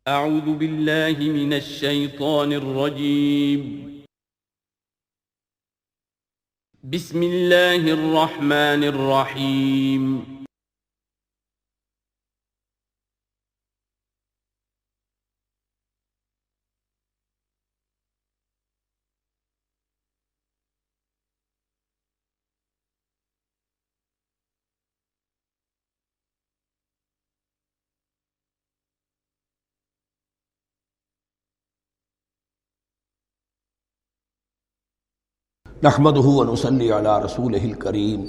اعوذ باللہ من الشیطان الرجیم بسم اللہ الرحمن الرحیم نحمده ونصلي على رسوله الكريم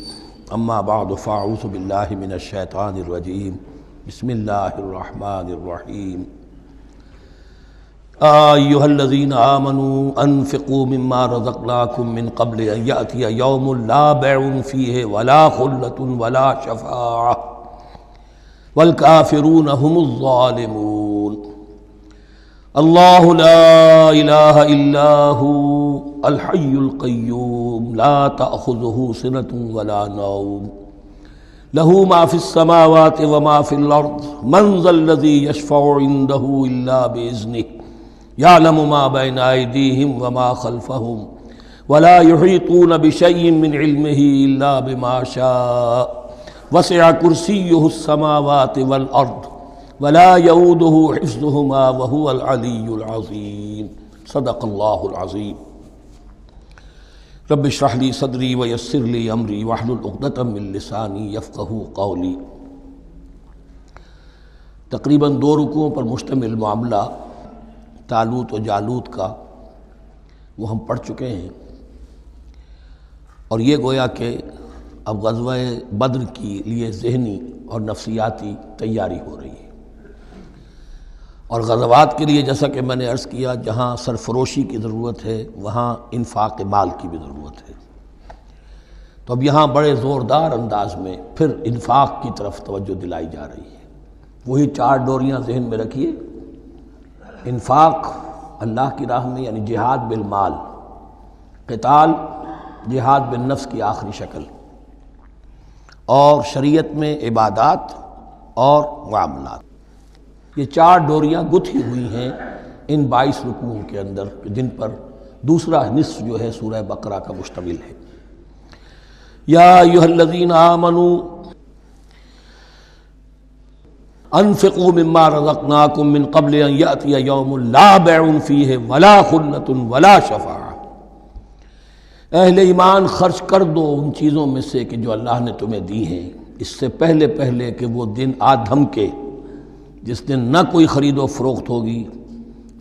اما بعد فاعوذ بالله من الشيطان الرجيم بسم الله الرحمن الرحيم ايها الذين آمنوا انفقوا مما رزقناكم من قبل ان يأتي يوم لا بيع فيه ولا خلة ولا شفاعة والكافرون هم الظالمون الله لا إله إلا هو الحي القيوم لا تأخذه سنة ولا نوم له ما في السماوات وما في الأرض من ذا الذي يشفع عنده إلا بإذنه يعلم ما بين أيديهم وما خلفهم ولا يحيطون بشيء من علمه إلا بما شاء وسع كرسيه السماوات والأرض ولا يؤوده حفظهما وهو العلي العظيم صدق الله العظيم رب اشرح لي صدري ويسر لي امري واحلل عقدة من لساني يفقهوا قولي۔ تقریباً 2 رکوعوں پر مشتمل معاملہ طالوت و جالوت کا وہ ہم پڑھ چکے ہیں، اور یہ گویا کہ اب غزوہ بدر کے لیے ذہنی اور نفسیاتی تیاری ہو رہی ہے، اور غزوات کے لیے جیسا کہ میں نے عرض کیا جہاں سرفروشی کی ضرورت ہے وہاں انفاق مال کی بھی ضرورت ہے، تو اب یہاں بڑے زوردار انداز میں پھر انفاق کی طرف توجہ دلائی جا رہی ہے۔ وہی 4 ڈوریاں ذہن میں رکھیے، انفاق اللہ کی راہ میں یعنی جہاد بالمال، قتال جہاد بالنفس کی آخری شکل، اور شریعت میں عبادات اور معاملات، یہ 4 ڈوریاں گتھی ہوئی ہیں ان 22 رکوعوں کے اندر، جن پر دوسرا نصف جو ہے سورہ بقرہ کا مشتمل ہے۔ یا ایھا الذین آمنوا انفقوا مما رزقناکم من قبل ان یأتی یوم لا بیع فیہ ولا خلۃ ولا شفاعہ، اہل ایمان خرچ کر دو ان چیزوں میں سے کہ جو اللہ نے تمہیں دی ہیں، اس سے پہلے کہ وہ دن آ دھمکے جس دن نہ کوئی خرید و فروخت ہوگی،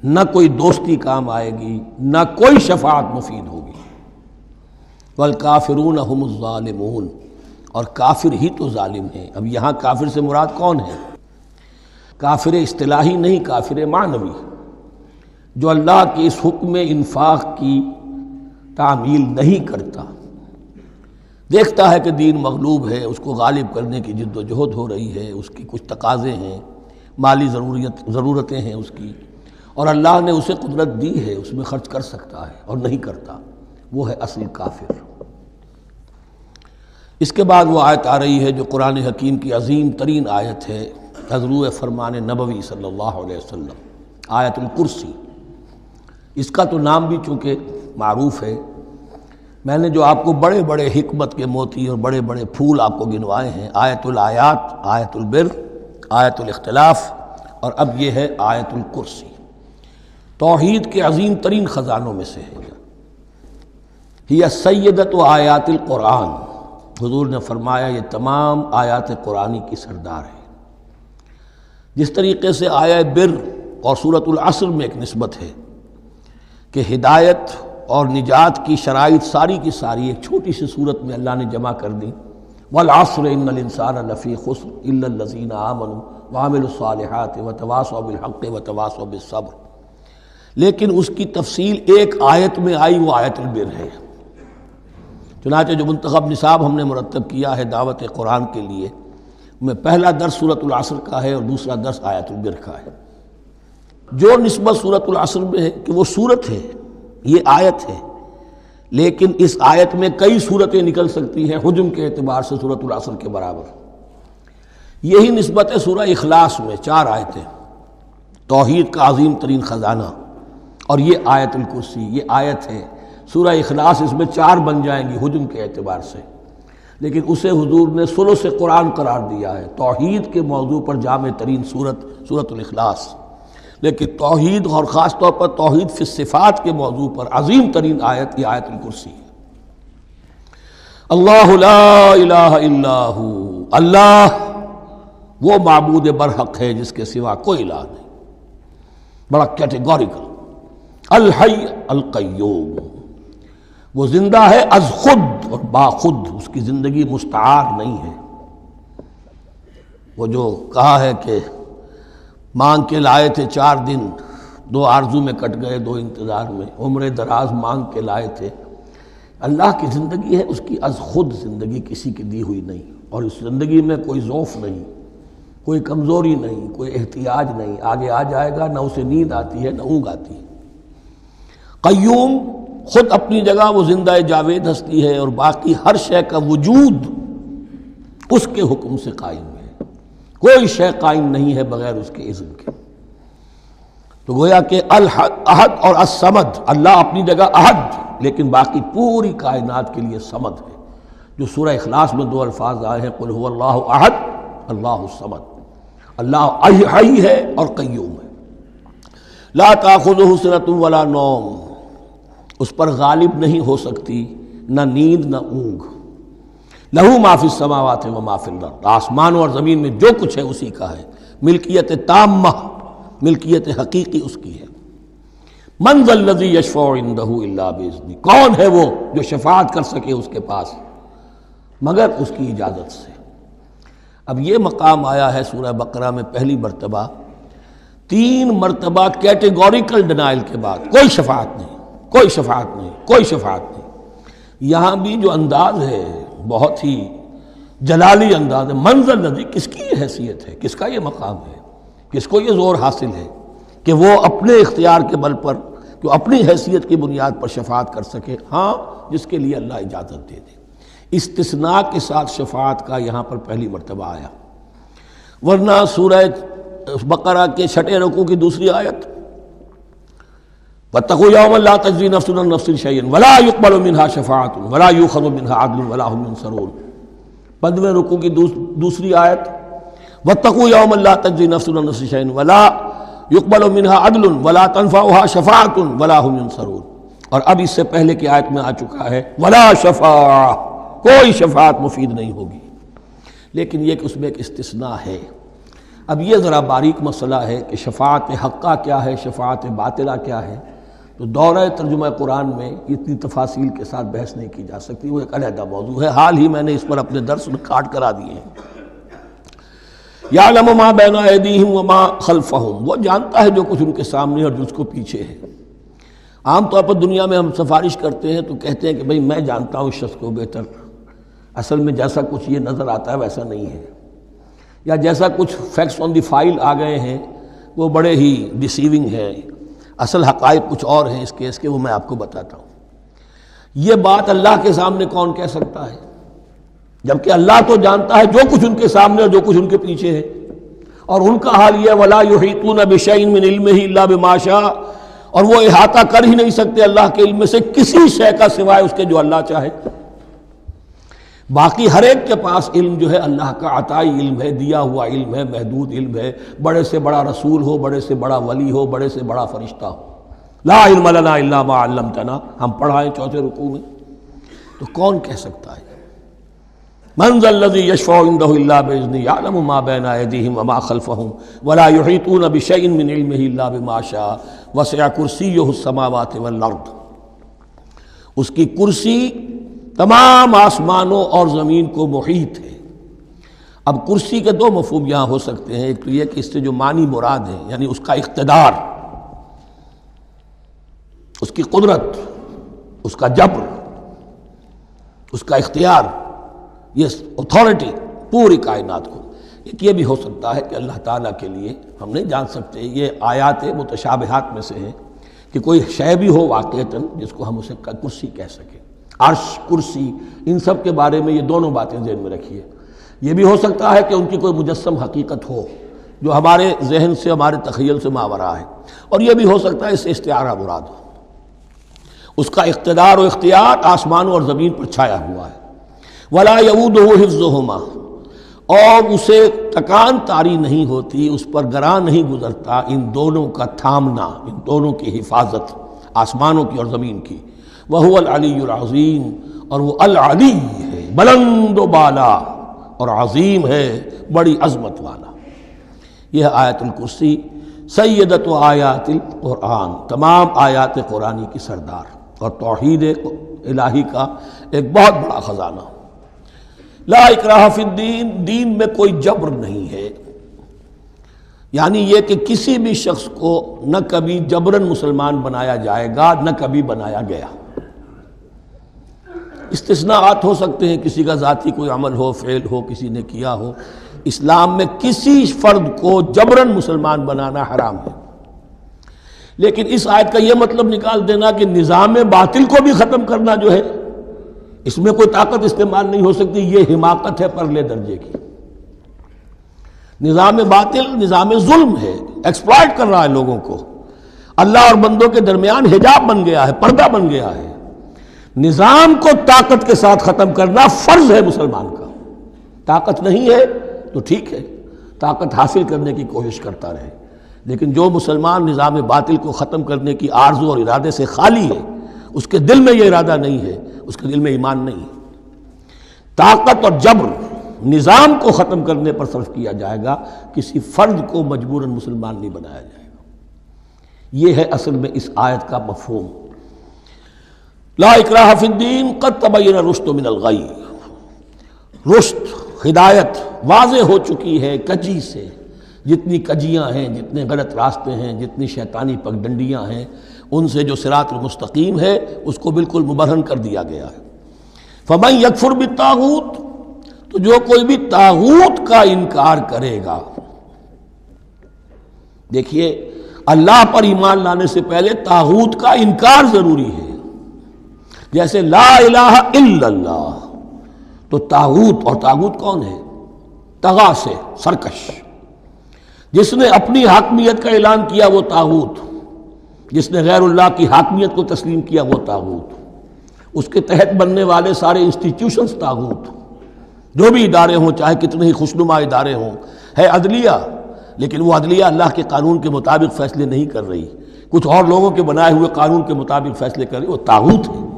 نہ کوئی دوستی کام آئے گی، نہ کوئی شفاعت مفید ہوگی۔ والکافرون هم الظالمون، اور کافر ہی تو ظالم ہیں۔ اب یہاں کافر سے مراد کون ہے؟ کافر اصطلاحی نہیں، کافر معنوی، جو اللہ کے اس حکم انفاق کی تعمیل نہیں کرتا، دیکھتا ہے کہ دین مغلوب ہے، اس کو غالب کرنے کی جد و جہد ہو رہی ہے، اس کی کچھ تقاضے ہیں، مالی ضرورتیں ہیں اس کی، اور اللہ نے اسے قدرت دی ہے، اس میں خرچ کر سکتا ہے اور نہیں کرتا، وہ ہے اصل کافر۔ اس کے بعد وہ آیت آ رہی ہے جو قرآن حکیم کی عظیم ترین آیت ہے، حضور فرمان نبوی صلی اللہ علیہ وسلم، آیت الکرسی۔ اس کا تو نام بھی چونکہ معروف ہے، میں نے جو آپ کو بڑے بڑے حکمت کے موتی اور بڑے بڑے پھول آپ کو گنوائے ہیں، آیت الآیات، آیت البر، آیت الاختلاف، اور اب یہ ہے آیت الکرسی، توحید کے عظیم ترین خزانوں میں سے ہے۔ ہی سیدۃ آیات القرآن، حضور نے فرمایا یہ تمام آیات قرآنی کی سردار ہے۔ جس طریقے سے آیہ بر اور سورۃ العصر میں ایک نسبت ہے کہ ہدایت اور نجات کی شرائط ساری کی ساری ایک چھوٹی سی صورت میں اللہ نے جمع کر دی، والعصر ان الانسان لفی خسر الا الذین آمنوا وعملوا الصالحات وتواصوا بالحق وتواصوا بالصبر، لیکن اس کی تفصیل ایک آیت میں آئی، وہ آیت البر ہے۔ چنانچہ جو منتخب نصاب ہم نے مرتب کیا ہے دعوت قرآن کے لیے، میں پہلا درس سورۃ العصر کا ہے اور دوسرا درس آیت البر کا ہے۔ جو نسبت سورۃ العصر میں ہے کہ وہ سورت ہے، یہ آیت ہے، لیکن اس آیت میں کئی صورتیں نکل سکتی ہیں حجم کے اعتبار سے سورۃ العصر کے برابر۔ یہی نسبت ہے سورہ اخلاص میں 4 آیتیں، توحید کا عظیم ترین خزانہ. اور یہ آیت الکرسی، یہ آیت ہے. سورہ اخلاص اس میں 4 بن جائیں گی حجم کے اعتبار سے، لیکن اسے حضور نے ثلث قرآن قرار دیا ہے. توحید کے موضوع پر جامع ترین سورۃ الاخلاص، لیکن توحید اور خاص طور پر توحید فی الصفات کے موضوع پر عظیم ترین آیت یہ آیت الکرسی ہے. اللہ لا الہ الا ہو، اللہ وہ معبود برحق ہے جس کے سوا کوئی الہ نہیں. بڑا کیٹیگوریکل. الحی القیوم، وہ زندہ ہے از خود اور با خود، اس کی زندگی مستعار نہیں ہے. وہ جو کہا ہے کہ مانگ کے لائے تھے 4 دن، 2 آرزو میں کٹ گئے 2 انتظار میں، عمر دراز مانگ کے لائے تھے. اللہ کی زندگی ہے، اس کی از خود زندگی کسی کی دی ہوئی نہیں، اور اس زندگی میں کوئی ضعف نہیں، کوئی کمزوری نہیں، کوئی احتیاج نہیں. آگے آ جائے گا، نہ اسے نیند آتی ہے نہ اونگ آتی ہے. قیوم، خود اپنی جگہ وہ زندہ جاوید ہستی ہے، اور باقی ہر شے کا وجود اس کے حکم سے قائم ہے. کوئی شے قائم نہیں ہے بغیر اس کے اذن کے. تو گویا کہ احد اور الصمد، اللہ اپنی جگہ احد، لیکن باقی پوری کائنات کے لیے صمد ہے. جو سورہ اخلاص میں 2 الفاظ آئے ہیں، قل هو اللہ احد اللہ الصمد. اللہ حی ہے اور قیوم ہے. لا تاخذہ سنۃ ولا نوم، اس پر غالب نہیں ہو سکتی نہ نیند نہ اونگ. لہو ما فی السماوات و ما فی الارض، آسمانوں اور زمین میں جو کچھ ہے اسی کا ہے. ملکیت تامہ، ملکیت حقیقی اس کی ہے. من ذا الذی یشفع عندہ الا باذنہ، کون ہے وہ جو شفاعت کر سکے اس کے پاس مگر اس کی اجازت سے. اب یہ مقام آیا ہے سورہ بقرہ میں پہلی مرتبہ. 3 مرتبہ کیٹیگوریکل ڈینائل کے بعد کوئی شفاعت نہیں، کوئی شفاعت نہیں، کوئی شفاعت نہیں. یہاں بھی جو انداز ہے بہت ہی جلالی انداز ہے. منزل الذی، کس کی یہ حیثیت ہے، کس کا یہ مقام ہے، کس کو یہ زور حاصل ہے کہ وہ اپنے اختیار کے بل پر، کہ اپنی حیثیت کی بنیاد پر شفاعت کر سکے. ہاں، جس کے لیے اللہ اجازت دے دے. استثناء کے ساتھ شفاعت کا یہاں پر پہلی مرتبہ آیا. ورنہ سورہ بقرہ کے 6 رکوع کی دوسری آیت، واتقوا یوما لا تجزی نفس عن نفس شیئا ولا یقبل منها شفاعۃ ولا یؤخذ منها عدل ولا هم ينصرون. 15 رکوع کی دوسری آیت، واتقوا یوما لا تجزی نفس عن نفس شیئا ولا یقبل منها عدل ولا تنفعها شفاعۃ ولا هم ينصرون. اور اب اس سے پہلے کی آیت میں آ چکا ہے ولا شفاعہ، کوئی شفاعت مفید نہیں ہوگی. لیکن یہ کہ اس میں ایک استثناء ہے. اب یہ ذرا باریک مسئلہ ہے کہ شفاعت حقہ کیا ہے، شفاعت باطلہ کیا ہے. تو دورہ ترجمہ قرآن میں اتنی تفاصیل کے ساتھ بحث نہیں کی جا سکتی، وہ ایک علیحدہ موضوع ہے. حال ہی میں نے اس پر اپنے درس ریکارڈ کرا دیے ہیں. یعلم ما بین ایدیہم وما خلفہم، وہ جانتا ہے جو کچھ ان کے سامنے اور جو اس کو پیچھے ہے. عام طور پر دنیا میں ہم سفارش کرتے ہیں تو کہتے ہیں کہ بھئی میں جانتا ہوں اس شخص کو بہتر. اصل میں جیسا کچھ یہ نظر آتا ہے ویسا نہیں ہے، یا جیسا کچھ فیکٹس آن دی فائل آ گئے ہیں وہ بڑے ہی ڈیسیونگ ہیں. اصل حقائق کچھ اور ہیں اس کیس کے، وہ میں آپ کو بتاتا ہوں. یہ بات اللہ کے سامنے کون کہہ سکتا ہے، جبکہ اللہ تو جانتا ہے جو کچھ ان کے سامنے اور جو کچھ ان کے پیچھے ہے. اور ان کا حال یہ ولا یحیطون بشیء من علمہ الا بما شاء، اور وہ احاطہ کر ہی نہیں سکتے اللہ کے علم سے کسی شے کا سوائے اس کے جو اللہ چاہے. باقی ہر ایک کے پاس علم جو ہے اللہ کا عطائی علم ہے، دیا ہوا علم ہے، محدود علم ہے. بڑے سے بڑا رسول ہو، بڑے سے بڑا ولی ہو، بڑے سے بڑا فرشتہ ہو. لا علم لنا الا ما علمتنا، ہم پڑھائیں 4 رکوع میں. تو کون کہہ سکتا ہے من ذا الذی یشفع عندہ الا باذنہ یعلم ما بین ایدیہم وما خلفہم ولا یحیطون بشیء من علمہ الا بما شاء وسع کرسیہ السماوات والارض. اس کی کرسی تمام آسمانوں اور زمین کو محیط ہے. اب کرسی کے 2 مفہوم یہاں ہو سکتے ہیں. ایک تو یہ کہ اس سے جو معنی مراد ہے یعنی اس کا اقتدار، اس کی قدرت، اس کا جبر، اس کا اختیار، یہ اتھارٹی پوری کائنات کو. ایک یہ بھی ہو سکتا ہے کہ اللہ تعالیٰ کے لیے ہم نہیں جان سکتے، یہ آیات متشابہات میں سے ہے کہ کوئی شے بھی ہو واقعتاً جس کو ہم اسے کرسی کہہ سکیں. عرش، کرسی، ان سب کے بارے میں یہ دونوں باتیں ذہن میں رکھیے. یہ بھی ہو سکتا ہے کہ ان کی کوئی مجسم حقیقت ہو، جو ہمارے ذہن سے ہمارے تخیل سے ماورا ہے، اور یہ بھی ہو سکتا ہے اس سے استعارہ مراد ہو۔ اس کا اقتدار و اختیار آسمانوں اور زمین پر چھایا ہوا ہے۔ ولا یعودہ حفظہما، اور اسے تکان طاری نہیں ہوتی، اس پر گراں نہیں گزرتا ان دونوں کا تھامنا، ان دونوں کی حفاظت، آسمانوں کی اور زمین کی۔ وہو العلی العظیم، اور وہ العلی ہے، بلند و بالا، اور عظیم ہے، بڑی عظمت والا۔ یہ آیت الکرسی سیدت و آیات القرآن، تمام آیات قرآنی کی سردار، اور توحید الہی کا ایک بہت بڑا خزانہ۔ لا اکراہ فی الدین، دین میں کوئی جبر نہیں ہے، یعنی یہ کہ کسی بھی شخص کو نہ کبھی جبراً مسلمان بنایا جائے گا، نہ کبھی بنایا گیا۔ استثناءات ہو سکتے ہیں، کسی کا ذاتی کوئی عمل ہو، فعل ہو، کسی نے کیا ہو۔ اسلام میں کسی فرد کو جبراً مسلمان بنانا حرام ہے، لیکن اس آیت کا یہ مطلب نکال دینا کہ نظام باطل کو بھی ختم کرنا جو ہے، اس میں کوئی طاقت استعمال نہیں ہو سکتی، یہ حماقت ہے پرلے درجے کی۔ نظام باطل نظام ظلم ہے، ایکسپلائٹ کر رہا ہے لوگوں کو، اللہ اور بندوں کے درمیان حجاب بن گیا ہے، پردہ بن گیا ہے۔ نظام کو طاقت کے ساتھ ختم کرنا فرض ہے مسلمان کا۔ طاقت نہیں ہے تو ٹھیک ہے، طاقت حاصل کرنے کی کوشش کرتا رہے، لیکن جو مسلمان نظام باطل کو ختم کرنے کی آرزو اور ارادے سے خالی ہے، اس کے دل میں یہ ارادہ نہیں ہے، اس کے دل میں ایمان نہیں ہے۔ طاقت اور جبر نظام کو ختم کرنے پر صرف کیا جائے گا، کسی فرد کو مجبوراً مسلمان نہیں بنایا جائے گا۔ یہ ہے اصل میں اس آیت کا مفہوم۔ لا اکراہ فی الدین قد تبین الرشد من الغی، رشد، ہدایت واضح ہو چکی ہے کجی سے، جتنی کجیاں ہیں، جتنے غلط راستے ہیں، جتنی شیطانی پگڈنڈیاں ہیں، ان سے جو صراط المستقیم ہے اس کو بالکل مبرہن کر دیا گیا ہے۔ فمن یکفر بالطاغوت، تو جو کوئی بھی طاغوت کا انکار کرے گا، دیکھیے اللہ پر ایمان لانے سے پہلے طاغوت کا انکار ضروری ہے۔ جیسے لا الہ الا اللہ، تو طاغوت، اور طاغوت کون ہے؟ طغا سے سرکش، جس نے اپنی حاکمیت کا اعلان کیا وہ طاغوت، جس نے غیر اللہ کی حاکمیت کو تسلیم کیا وہ طاغوت، اس کے تحت بننے والے سارے انسٹیٹیوشنز طاغوت، جو بھی ادارے ہوں، چاہے کتنے ہی خوشنما ادارے ہوں۔ ہے عدلیہ، لیکن وہ عدلیہ اللہ کے قانون کے مطابق فیصلے نہیں کر رہی، کچھ اور لوگوں کے بنائے ہوئے قانون کے مطابق فیصلے کر رہی، وہ طاغوت ہے۔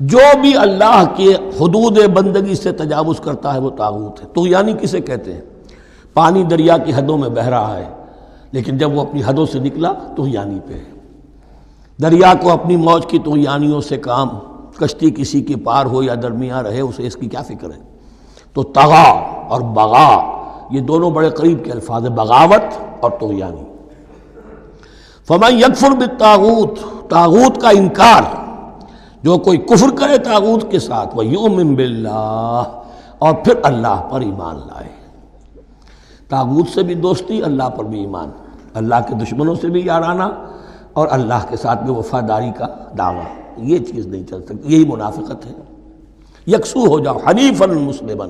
جو بھی اللہ کے حدود بندگی سے تجاوز کرتا ہے وہ طاغوت ہے۔ طغیانی کسے کہتے ہیں؟ پانی دریا کی حدوں میں بہہ رہا ہے، لیکن جب وہ اپنی حدوں سے نکلا طغیانی پہ ہے۔ دریا کو اپنی موج کی طغیانیوں سے کام، کشتی کسی کی پار ہو یا درمیان رہے، اسے اس کی کیا فکر ہے؟ تو طغا اور بغا، یہ دونوں بڑے قریب کے الفاظ ہیں، بغاوت اور طغیانی۔ فمن یکفر بالطاغوت، طاغوت کا انکار، جو کوئی کفر کرے طاغوت کے ساتھ، وَيُؤْمِن بِاللَّهِ، اور پھر اللہ پر ایمان لائے۔ طاغوت سے بھی دوستی، اللہ پر بھی ایمان، اللہ کے دشمنوں سے بھی یارانہ، اور اللہ کے ساتھ بھی وفاداری کا دعویٰ، یہ چیز نہیں چل سکتی، یہی منافقت ہے۔ یکسو ہو جاؤ، حنیفا مسلما،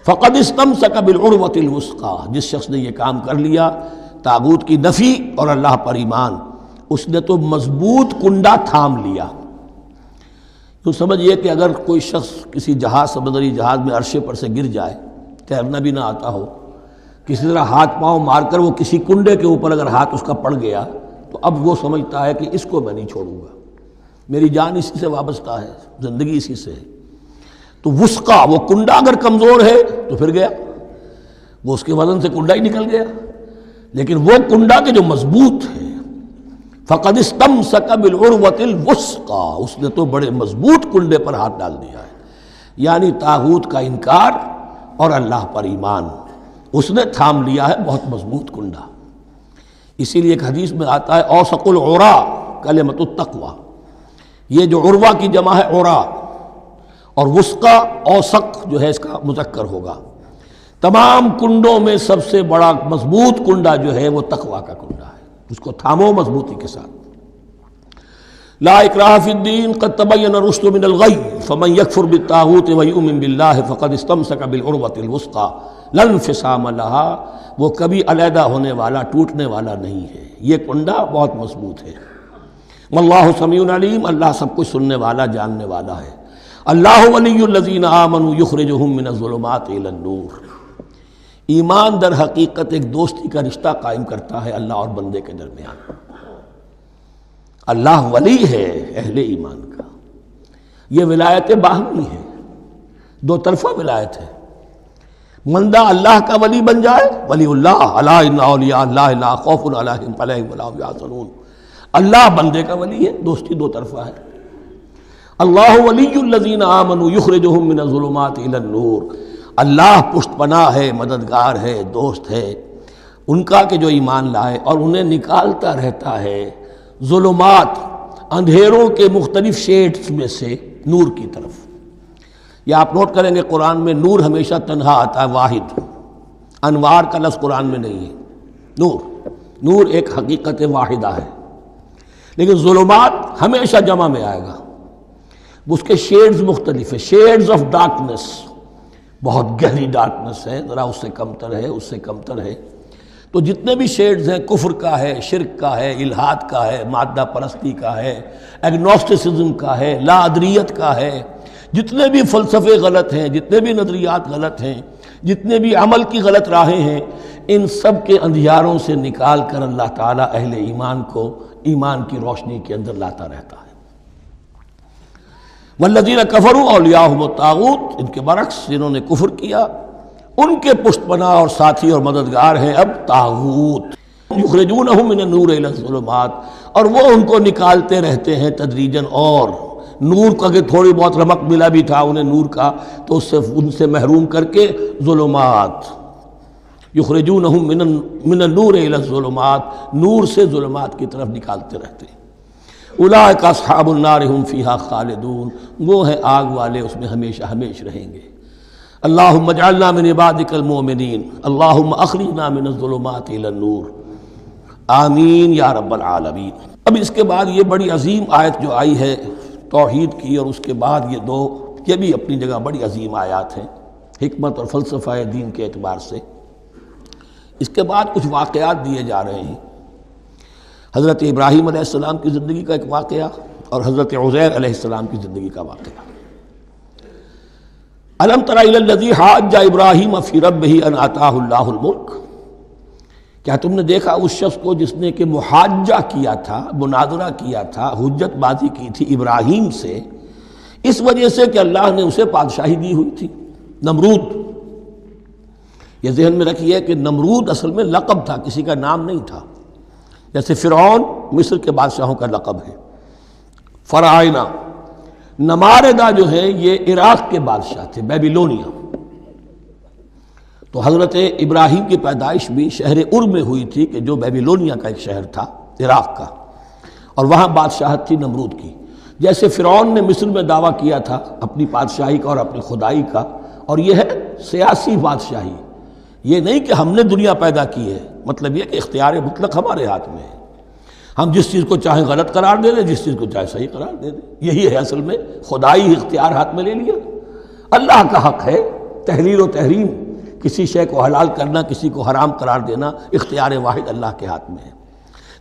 فقد استمسک بالعروۃ الوثقی، جس شخص نے یہ کام کر لیا، طاغوت کی نفی اور اللہ پر ایمان، اس نے تو مضبوط کنڈا تھام لیا۔ تو سمجھئے کہ اگر کوئی شخص کسی جہاز، سمندری جہاز میں عرشے پر سے گر جائے، تیرنا بھی نہ آتا ہو، کسی طرح ہاتھ پاؤں مار کر وہ کسی کنڈے کے اوپر اگر ہاتھ اس کا پڑ گیا، تو اب وہ سمجھتا ہے کہ اس کو میں نہیں چھوڑوں گا، میری جان اسی سے وابستہ ہے، زندگی اسی سے ہے۔ تو وثقہ، وہ کنڈا اگر کمزور ہے تو پھر گیا، وہ اس کے وزن سے کنڈا ہی نکل گیا، لیکن وہ کنڈا کہ جو مضبوط ہے، فقد استمسک بالعروۃ الوثقی، اس نے تو بڑے مضبوط کنڈے پر ہاتھ ڈال دیا ہے، یعنی طاغوت کا انکار اور اللہ پر ایمان، اس نے تھام لیا ہے بہت مضبوط کنڈا۔ اسی لیے ایک حدیث میں آتا ہے اوثق العرا کلمۃ التقوی، یہ جو عروہ کی جمع ہے عرا، اور وثقہ اوثق جو ہے اس کا مذکر ہوگا۔ تمام کنڈوں میں سب سے بڑا مضبوط کنڈا جو ہے وہ تقوی کا کنڈا ہے، اس کو تھامو مضبوطی کے ساتھ۔ لا اکراہ فی الدین قد تبین الرشد من الغی فمن یکفر بالطاغوت ویؤمن باللہ فقد استمسک بالعروۃ الوثقی لن انفصام لہا، وہ کبھی علیحدہ ہونے والا، ٹوٹنے والا نہیں ہے، یہ کنڈا بہت مضبوط ہے۔ واللہ سمیع علیم، اللہ سب کچھ سننے والا، جاننے والا ہے۔ اللہ ولی الذین آمنوا یخرجہم من الظلمات الی النور، ایمان در حقیقت ایک دوستی کا رشتہ قائم کرتا ہے اللہ اور بندے کے درمیان۔ اللہ ولی ہے اہل ایمان کا، یہ ولایت باہمی ہے، دو طرفہ ولایت ہے۔ بندہ اللہ کا ولی بن جائے، ولی اللہ، الا ان اولیاء اللہ لا خوف علیہم ولا هم یحزنون، اللہ بندے کا ولی ہے، دوستی دو طرفہ ہے۔ اللہ ولی الذین آمنوا یخرجہم من الظلمات الی النور، اللہ پشت پناہ ہے، مددگار ہے، دوست ہے ان کا کہ جو ایمان لائے، اور انہیں نکالتا رہتا ہے ظلمات، اندھیروں کے مختلف شیڈز میں سے نور کی طرف۔ یہ آپ نوٹ کریں گے قرآن میں نور ہمیشہ تنہا آتا ہے، واحد، انوار کا لفظ قرآن میں نہیں ہے۔ نور ایک حقیقت واحدہ ہے، لیکن ظلمات ہمیشہ جمع میں آئے گا، اس کے شیڈز مختلف ہیں، شیڈز آف ڈارکنس، بہت گہری ڈارکنس ہے، ذرا اس سے کمتر ہے، اس سے کمتر ہے۔ تو جتنے بھی شیڈز ہیں، کفر کا ہے، شرک کا ہے، الحاد کا ہے، مادہ پرستی کا ہے، ایگنوسٹسزم کا ہے، لا ادریت کا ہے، جتنے بھی فلسفے غلط ہیں، جتنے بھی نظریات غلط ہیں، جتنے بھی عمل کی غلط راہیں ہیں، ان سب کے اندھیاروں سے نکال کر اللہ تعالیٰ اہل ایمان کو ایمان کی روشنی کے اندر لاتا رہتا ہے۔ والذین کفروا اولیاءہم الطاغوت، ان کے برعکس جنہوں نے کفر کیا ان کے پشت پناہ اور ساتھی اور مددگار ہیں اب طاغوت۔ یخرجونہم من النور الی الظلمات، اور وہ ان کو نکالتے رہتے ہیں تدریجاً، اور نور کا کہ تھوڑی بہت رمق ملا بھی تھا انہیں نور کا، تو اس سے ان سے محروم کر کے ظلمات، یخرجونہم من النور الی الظلمات، نور سے ظلمات کی طرف نکالتے رہتے ہیں۔ اولئک اصحاب النار هم فیہا خالدون، وہ ہیں آگ والے، اس میں ہمیشہ ہمیش رہیں گے۔ اللہم اجعلنا من عبادک المؤمنین، اللہم اخرجنا من الظلمات الی النور، آمین یا رب العالمین۔ اب اس کے بعد یہ بڑی عظیم آیت جو آئی ہے توحید کی، اور اس کے بعد یہ بھی اپنی جگہ بڑی عظیم آیات ہیں حکمت اور فلسفہ دین کے اعتبار سے۔ اس کے بعد کچھ واقعات دیے جا رہے ہیں، حضرت ابراہیم علیہ السلام کی زندگی کا ایک واقعہ اور حضرت عزیر علیہ السلام کی زندگی کا واقعہ۔ الم تر الی الذی حاج ابراہیم فی ربہ ان آتاہ اللہ الملک، کیا تم نے دیکھا اس شخص کو جس نے کہ محاجہ کیا تھا، مناظرہ کیا تھا، حجت بازی کی تھی ابراہیم سے، اس وجہ سے کہ اللہ نے اسے بادشاہی دی ہوئی تھی، نمرود۔ یہ ذہن میں رکھیے کہ نمرود اصل میں لقب تھا، کسی کا نام نہیں تھا، جیسے فرعون مصر کے بادشاہوں کا لقب ہے، فرعونہ۔ نماردہ جو ہے یہ عراق کے بادشاہ تھے، بیبیلونیا۔ تو حضرت ابراہیم کی پیدائش بھی شہر ار میں ہوئی تھی، کہ جو بیبیلونیا کا ایک شہر تھا عراق کا، اور وہاں بادشاہت تھی نمرود کی۔ جیسے فرعون نے مصر میں دعویٰ کیا تھا اپنی بادشاہی کا اور اپنی خدائی کا، اور یہ ہے سیاسی بادشاہی، یہ نہیں کہ ہم نے دنیا پیدا کی ہے، مطلب یہ کہ اختیار مطلق ہمارے ہاتھ میں ہے، ہم جس چیز کو چاہیں غلط قرار دے دیں، جس چیز کو چاہے صحیح قرار دے دیں۔ یہی ہے اصل میں خدائی اختیار ہاتھ میں لے لیا۔ اللہ کا حق ہے تحلیل و تحریم، کسی شے کو حلال کرنا، کسی کو حرام قرار دینا، اختیار واحد اللہ کے ہاتھ میں ہے۔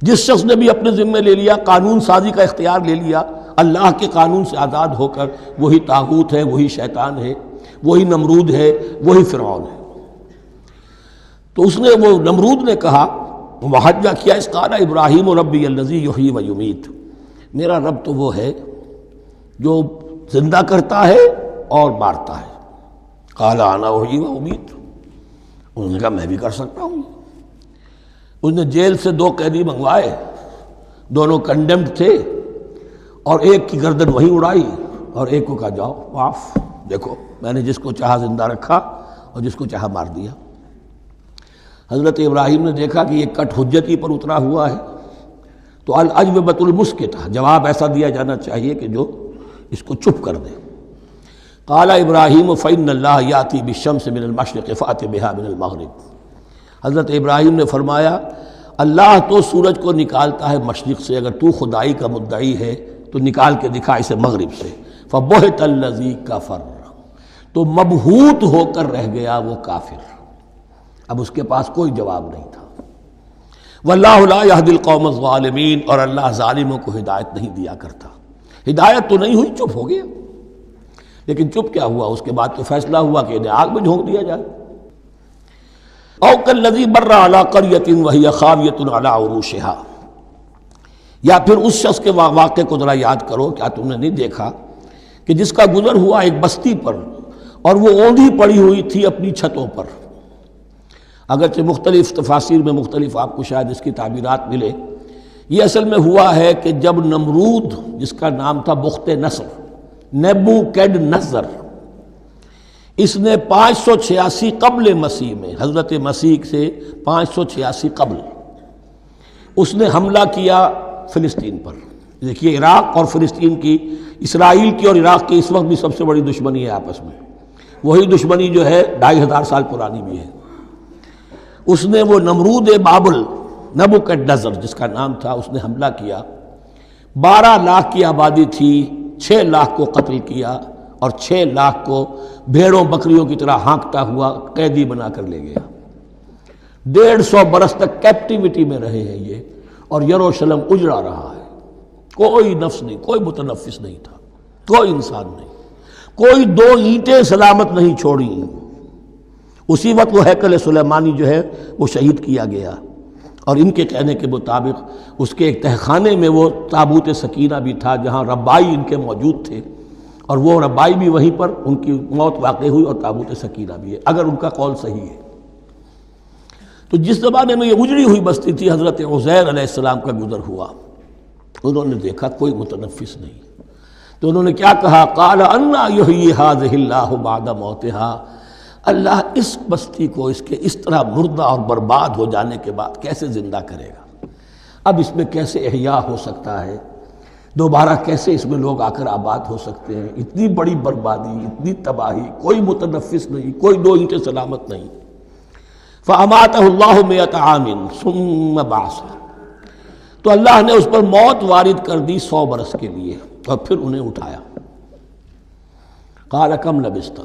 جس شخص نے بھی اپنے ذمے لے لیا، قانون سازی کا اختیار لے لیا اللہ کے قانون سے آزاد ہو کر، وہی طاغوت ہے، وہی شیطان ہے، وہی نمرود ہے، وہی فرعون ہے۔ تو اس نے، وہ نمرود نے کہا، محاجہ کیا، اس قال ابراہیم ربی الذی یحیی و یمیت، میرا رب تو وہ ہے جو زندہ کرتا ہے اور مارتا ہے۔ قال انا احیی و امیت، انہوں نے کہا میں بھی کر سکتا ہوں۔ اس نے جیل سے 2 قیدی منگوائے، دونوں کنڈیمڈ تھے، اور ایک کی گردن وہیں اڑائی اور ایک کو کہا جاؤ معاف، دیکھو میں نے جس کو چاہا زندہ رکھا اور جس کو چاہا مار دیا۔ حضرت ابراہیم نے دیکھا کہ یہ کٹ حجتی پر اترا ہوا ہے، تو الاجوبۃ المسکتہ، جواب ایسا دیا جانا چاہیے کہ جو اس کو چپ کر دے۔ قال ابراہیم فإن اللہ یأتی بالشمس من المشرق فأت بها من المغرب، حضرت ابراہیم نے فرمایا اللہ تو سورج کو نکالتا ہے مشرق سے، اگر تو خدائی کا مدعی ہے تو نکال کے دکھا اسے مغرب سے۔ فبہت الذی کفر، تو مبہوت ہو کر رہ گیا وہ کافر۔ اب اس کے پاس کوئی جواب نہیں تھا۔ واللہ لا یہدی القوم الظالمین، اور اللہ ظالموں کو ہدایت نہیں دیا کرتا۔ ہدایت تو نہیں ہوئی، چپ ہو گیا، لیکن چپ کیا ہوا؟ اس کے بعد تو فیصلہ ہوا کہ انہیں آگ میں جھونک دیا جائے۔ او کالذی مر علی قریۃ وہی خاویۃ علی عروشها، یا پھر اس شخص کے واقعے کو ذرا یاد کرو، کیا تم نے نہیں دیکھا کہ جس کا گزر ہوا ایک بستی پر اور وہ اوندھی پڑی ہوئی تھی اپنی چھتوں پر۔ اگرچہ مختلف تفاسیر میں مختلف آپ کو شاید اس کی تعبیرات ملے، یہ اصل میں ہوا ہے کہ جب نمرود، جس کا نام تھا بخت نصر، نیبوکیڈنیزر، اس نے 586 قبل مسیح میں، حضرت مسیح سے 586 قبل، اس نے حملہ کیا فلسطین پر۔ دیکھیے عراق اور فلسطین کی، اسرائیل کی اور عراق کی اس وقت بھی سب سے بڑی دشمنی ہے آپس میں، وہی دشمنی جو ہے 2500 سال پرانی بھی ہے۔ اس نے وہ نمرود بابل، نیبوکیڈنیزر جس کا نام تھا، اس نے حملہ کیا، 12 لاکھ کی آبادی تھی، 6 لاکھ کو قتل کیا اور 6 لاکھ کو بھیڑوں بکریوں کی طرح ہانکتا ہوا قیدی بنا کر لے گیا۔ 150 برس تک کیپٹیوٹی میں رہے ہیں یہ، اور یروشلم اجڑا رہا ہے، کوئی نفس نہیں، کوئی متنفس نہیں تھا، کوئی انسان نہیں، کوئی 2 اینٹیں سلامت نہیں چھوڑی۔ اسی وقت وہ ہیکل سلیمانی جو ہے وہ شہید کیا گیا، اور ان کے کہنے کے مطابق اس کے ایک تہخانے میں وہ تابوت سکینہ بھی تھا جہاں ربائی ان کے موجود تھے، اور وہ ربائی بھی وہیں پر ان کی موت واقع ہوئی، اور تابوت سکینہ بھی ہے، اگر ان کا قول صحیح ہے۔ تو جس زمانے میں یہ اجڑی ہوئی بستی تھی، حضرت عزیر علیہ السلام کا گزر ہوا، انہوں نے دیکھا کوئی متنفس نہیں، تو انہوں نے کیا کہا؟ قال انا یحیی ھذہ اللہ بعد موتها، اللہ اس بستی کو اس کے اس طرح مردہ اور برباد ہو جانے کے بعد کیسے زندہ کرے گا؟ اب اس میں کیسے احیاء ہو سکتا ہے؟ دوبارہ کیسے اس میں لوگ آ کر آباد ہو سکتے ہیں؟ اتنی بڑی بربادی، اتنی تباہی، کوئی متنفس نہیں، کوئی 2 اینٹیں سلامت نہیں۔ فَأَمَاتَهُ اللَّهُ مِئَةَ عَامٍ ثُمَّ بَعَثَهُ، تو اللہ نے اس پر موت وارد کر دی 100 برس کے لیے، اور پھر انہیں اٹھایا۔ قَالَ كَمْ لَبِثْتَ،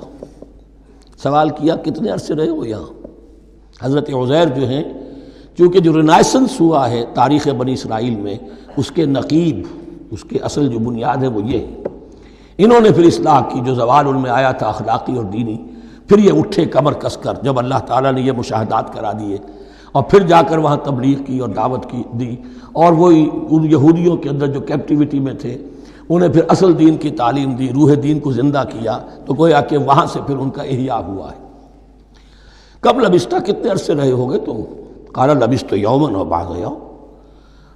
سوال کیا کتنے عرصے رہے ہو یہاں؟ حضرت عزیر جو ہیں، چونکہ جو رینائسنس ہوا ہے تاریخ بنی اسرائیل میں، اس کے نقیب، اس کے اصل جو بنیاد ہے وہ یہ ہے۔ انہوں نے پھر اصلاح کی، جو زوال ان میں آیا تھا اخلاقی اور دینی، پھر یہ اٹھے کمر کس کر، جب اللہ تعالیٰ نے یہ مشاہدات کرا دیے، اور پھر جا کر وہاں تبلیغ کی اور دعوت کی دی، اور وہی ان یہودیوں کے اندر جو کیپٹیوٹی میں تھے انہیں پھر اصل دین کی تعلیم دی، روح دین کو زندہ کیا، تو گویا کہ وہاں سے پھر ان کا احیاء ہوا ہے۔ کب لبثت، کتنے عرصے رہے ہوگے تم؟ قال لبثت یوما و بعض یوم،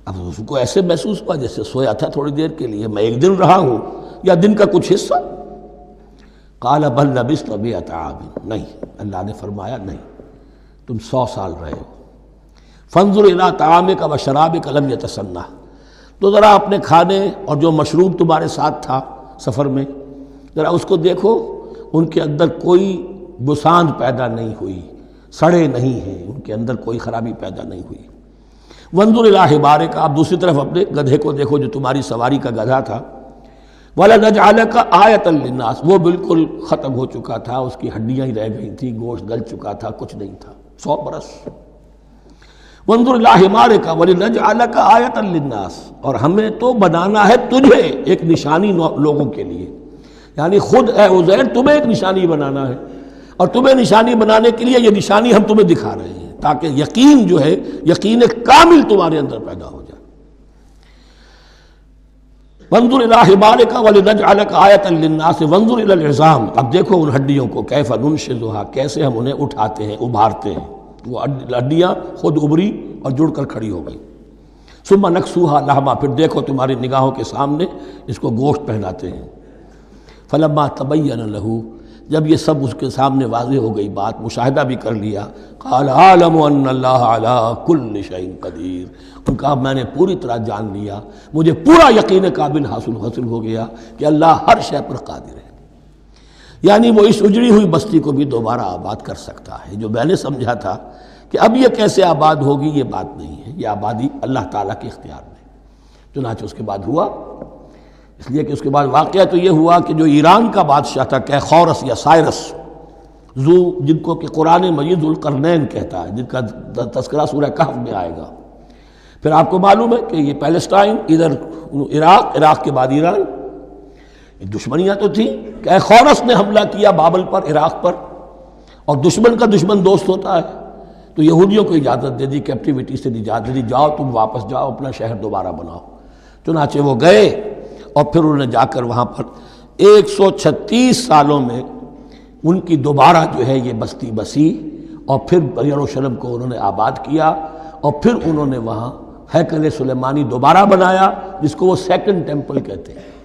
اب اس کو ایسے محسوس ہوا جیسے سویا تھا تھوڑی دیر کے لیے، میں 1 دن رہا ہوں یا دن کا کچھ حصہ۔ قال بل لبثت 100 عام، نہیں، اللہ نے فرمایا نہیں، تم 100 سال رہے ہو۔ فانظر الی طعامک و شرابک لم یتسنہ، تو ذرا اپنے کھانے اور جو مشروب تمہارے ساتھ تھا سفر میں، ذرا اس کو دیکھو، ان کے اندر کوئی بساند پیدا نہیں ہوئی، سڑے نہیں ہیں، ان کے اندر کوئی خرابی پیدا نہیں ہوئی۔ وانظر الی حمارک، آپ دوسری طرف اپنے گدھے کو دیکھو جو تمہاری سواری کا گدھا تھا۔ وَلَنَجْعَلَكَ آیَةً لِلنَّاسِ، وہ بالکل ختم ہو چکا تھا، اس کی ہڈیاں ہی رہ گئی تھیں، گوشت گل چکا تھا، کچھ نہیں تھا، 100 برس۔ وانظر الی حمارک وَلِنَجْعَلَكَ آیَةً لِلنَّاسِ، اور ہمیں تو بنانا ہے تجھے ایک نشانی لوگوں کے لیے، یعنی خود اے عزیر تمہیں ایک نشانی بنانا ہے، اور تمہیں نشانی بنانے کے لیے یہ نشانی ہم تمہیں دکھا رہے ہیں، تاکہ یقین جو ہے، یقین کامل تمہارے اندر پیدا ہو جائے۔ وانظر الی حمارک ولنجعلک آیۃ للناس وانظر الی العظام، اب دیکھو ان ہڈیوں کو، کیف ننشزھا، کیسے ہم انہیں اٹھاتے ہیں، ابھارتے ہیں، وہ ہڈیاں خود ابری اور جڑ کر کھڑی ہو گئی۔ ثم نکسوھا لحما، پھر دیکھو تمہاری نگاہوں کے سامنے اس کو گوشت پہناتے ہیں۔ فلما تبین لہ، جب یہ سب اس کے سامنے واضح ہو گئی بات، مشاہدہ بھی کر لیا، قال اعلم ان اللہ علی کل شیء قدیر، ان کا میں نے پوری طرح جان لیا، مجھے پورا یقین قابل حاصل ہو گیا کہ اللہ ہر شے پر قادر ہے، یعنی وہ اس اجڑی ہوئی بستی کو بھی دوبارہ آباد کر سکتا ہے۔ جو میں نے سمجھا تھا کہ اب یہ کیسے آباد ہوگی، یہ بات نہیں ہے، یہ آبادی اللہ تعالیٰ کے اختیار میں۔ چنانچہ اس کے بعد ہوا، اس لیے کہ اس کے بعد واقعہ تو یہ ہوا کہ جو ایران کا بادشاہ تھا کیخورس یا سائرس، ذو جن کو کہ قرآن مجید ذوالقرنین کہتا ہے، جن کا تذکرہ سورہ کہف میں آئے گا۔ پھر آپ کو معلوم ہے کہ یہ پیلسٹائن، ادھر عراق کے بعد ایران، دشمنیاں تو تھیں کہ خورس نے حملہ کیا بابل پر، عراق پر، اور دشمن کا دشمن دوست ہوتا ہے، تو یہودیوں کو اجازت دے دی، کیپٹیوٹی سے اجازت دے دی، جاؤ تم واپس جاؤ، اپنا شہر دوبارہ بناؤ۔ چنانچہ وہ گئے اور پھر انہوں نے جا کر وہاں پر 136 سالوں میں ان کی دوبارہ جو ہے یہ بستی بسی، اور پھر یروشلم کو انہوں نے آباد کیا، اور پھر انہوں نے وہاں ہیکل سلیمانی دوبارہ بنایا، جس کو وہ سیکنڈ ٹیمپل کہتے ہیں۔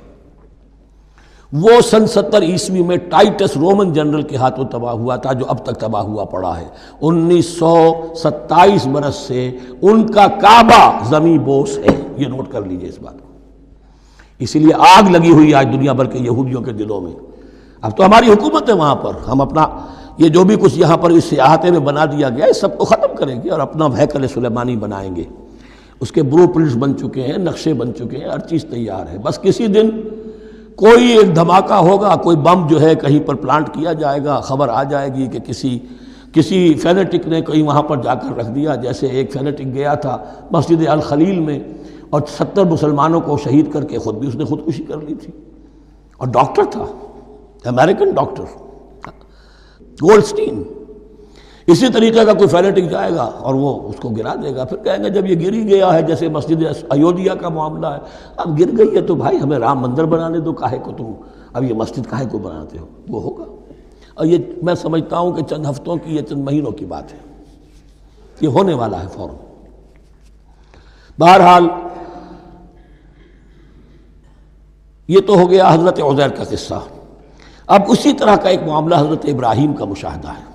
وہ سن 70 عیسوی میں ٹائٹس رومن جنرل کے ہاتھوں تباہ ہوا تھا، جو اب تک تباہ ہوا پڑا ہے۔ 1927 برس سے ان کا کعبہ زمیں بوس ہے، یہ نوٹ کر لیجئے اس بات کو۔ اسی لیے آگ لگی ہوئی آج دنیا بھر کے یہودیوں کے دلوں میں۔ اب تو ہماری حکومت ہے وہاں پر، ہم اپنا یہ جو بھی کچھ یہاں پر اس احاطے میں بنا دیا گیا ہے سب کو ختم کریں گے اور اپنا ہیکل سلیمانی بنائیں گے۔ اس کے بلو پرنٹس بن چکے ہیں، نقشے بن چکے ہیں، ہر چیز تیار ہے۔ بس کسی دن کوئی ایک دھماکہ ہوگا، کوئی بم جو ہے کہیں پر پلانٹ کیا جائے گا، خبر آ جائے گی کہ کسی فینیٹک نے کہیں وہاں پر جا کر رکھ دیا، جیسے ایک فینیٹک گیا تھا مسجد الخلیل میں اور 70 مسلمانوں کو شہید کر کے خود بھی اس نے خودکشی کر لی تھی، اور ڈاکٹر تھا، امریکن ڈاکٹر گولڈسٹین۔ اسی طریقے کا کوئی فینیٹک جائے گا اور وہ اس کو گرا دے گا، پھر کہیں گے جب یہ گر ہی گیا ہے، جیسے مسجد ایودھیا کا معاملہ ہے، اب گر گئی ہے تو بھائی ہمیں رام مندر بنانے دو، کاہے کو تم اب یہ مسجد کاہے کو بناتے ہو؟ وہ ہوگا، اور یہ میں سمجھتا ہوں کہ چند ہفتوں کی، یہ چند مہینوں کی بات ہے، یہ ہونے والا ہے فوراً۔ بہرحال یہ تو ہو گیا حضرت عزیر کا قصہ۔ اب اسی طرح کا ایک معاملہ حضرت ابراہیم کا مشاہدہ ہے۔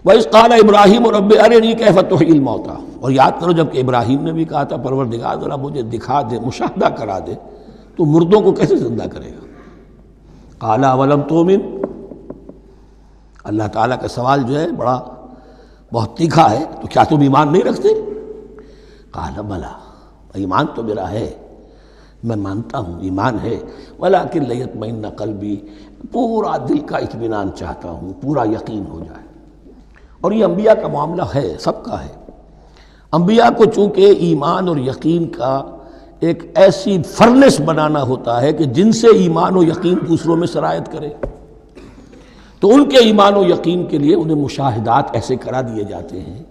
وَإِذْ قَالَ إِبْرَاهِيمُ رَبِّ أَرِنِي كَيْفَ تُحْيِي الْمَوْتَىٰ، اور یاد کرو جب کہ ابراہیم نے بھی کہا تھا پروردگار ذرا مجھے دکھا دے، مشاہدہ کرا دے تو مردوں کو کیسے زندہ کرے گا۔ قَالَ أَوَلَمْ تُؤْمِنْ، اللہ تعالیٰ کا سوال جو ہے بہت تیکھا ہے، تو کیا تم ایمان نہیں رکھتے؟ قَالَ بَلَىٰ، ایمان تو میرا ہے، میں مانتا ہوں ایمان ہے، وَلَٰكِن لِيَطْمَئِنَّ قَلْبِي، پورا دل کا اطمینان چاہتا ہوں، پورا یقین ہو جائے۔ اور یہ انبیاء کا معاملہ ہے، سب کا ہے۔ انبیاء کو چونکہ ایمان اور یقین کا ایک ایسی فرنس بنانا ہوتا ہے کہ جن سے ایمان و یقین دوسروں میں سرایت کرے، تو ان کے ایمان و یقین کے لیے انہیں مشاہدات ایسے کرا دیے جاتے ہیں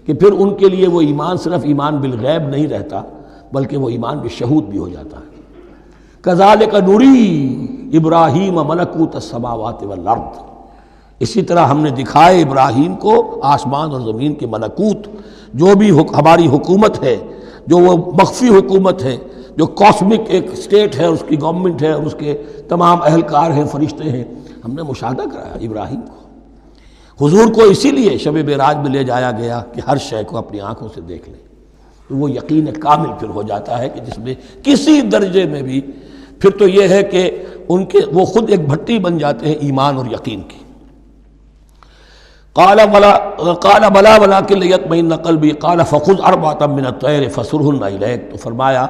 کہ پھر ان کے لیے وہ ایمان صرف ایمان بالغیب نہیں رہتا، بلکہ وہ ایمان بالشہود بھی ہو جاتا ہے۔ کذالک نری ابراہیم ملکوت السماوات والارض، اسی طرح ہم نے دکھائے ابراہیم کو آسمان اور زمین کے ملکوت، جو بھی ہماری حکومت ہے، جو وہ مخفی حکومت ہے، جو کاسمک ایک اسٹیٹ ہے، اس کی گورنمنٹ ہے اور اس کے تمام اہلکار ہیں، فرشتے ہیں، ہم نے مشاہدہ کرایا ابراہیم کو۔ حضور کو اسی لیے شب معراج میں لے جایا گیا کہ ہر شے کو اپنی آنکھوں سے دیکھ لیں، تو وہ یقین کامل پھر ہو جاتا ہے کہ جس میں کسی درجے میں بھی پھر تو یہ ہے کہ وہ خود ایک بھٹی بن جاتے ہیں ایمان اور یقین کی۔ قال بلا ولکن لیطمئن قلبی قال فخذ اربعۃ من الطیر فصرهن الیک، تو فرمایا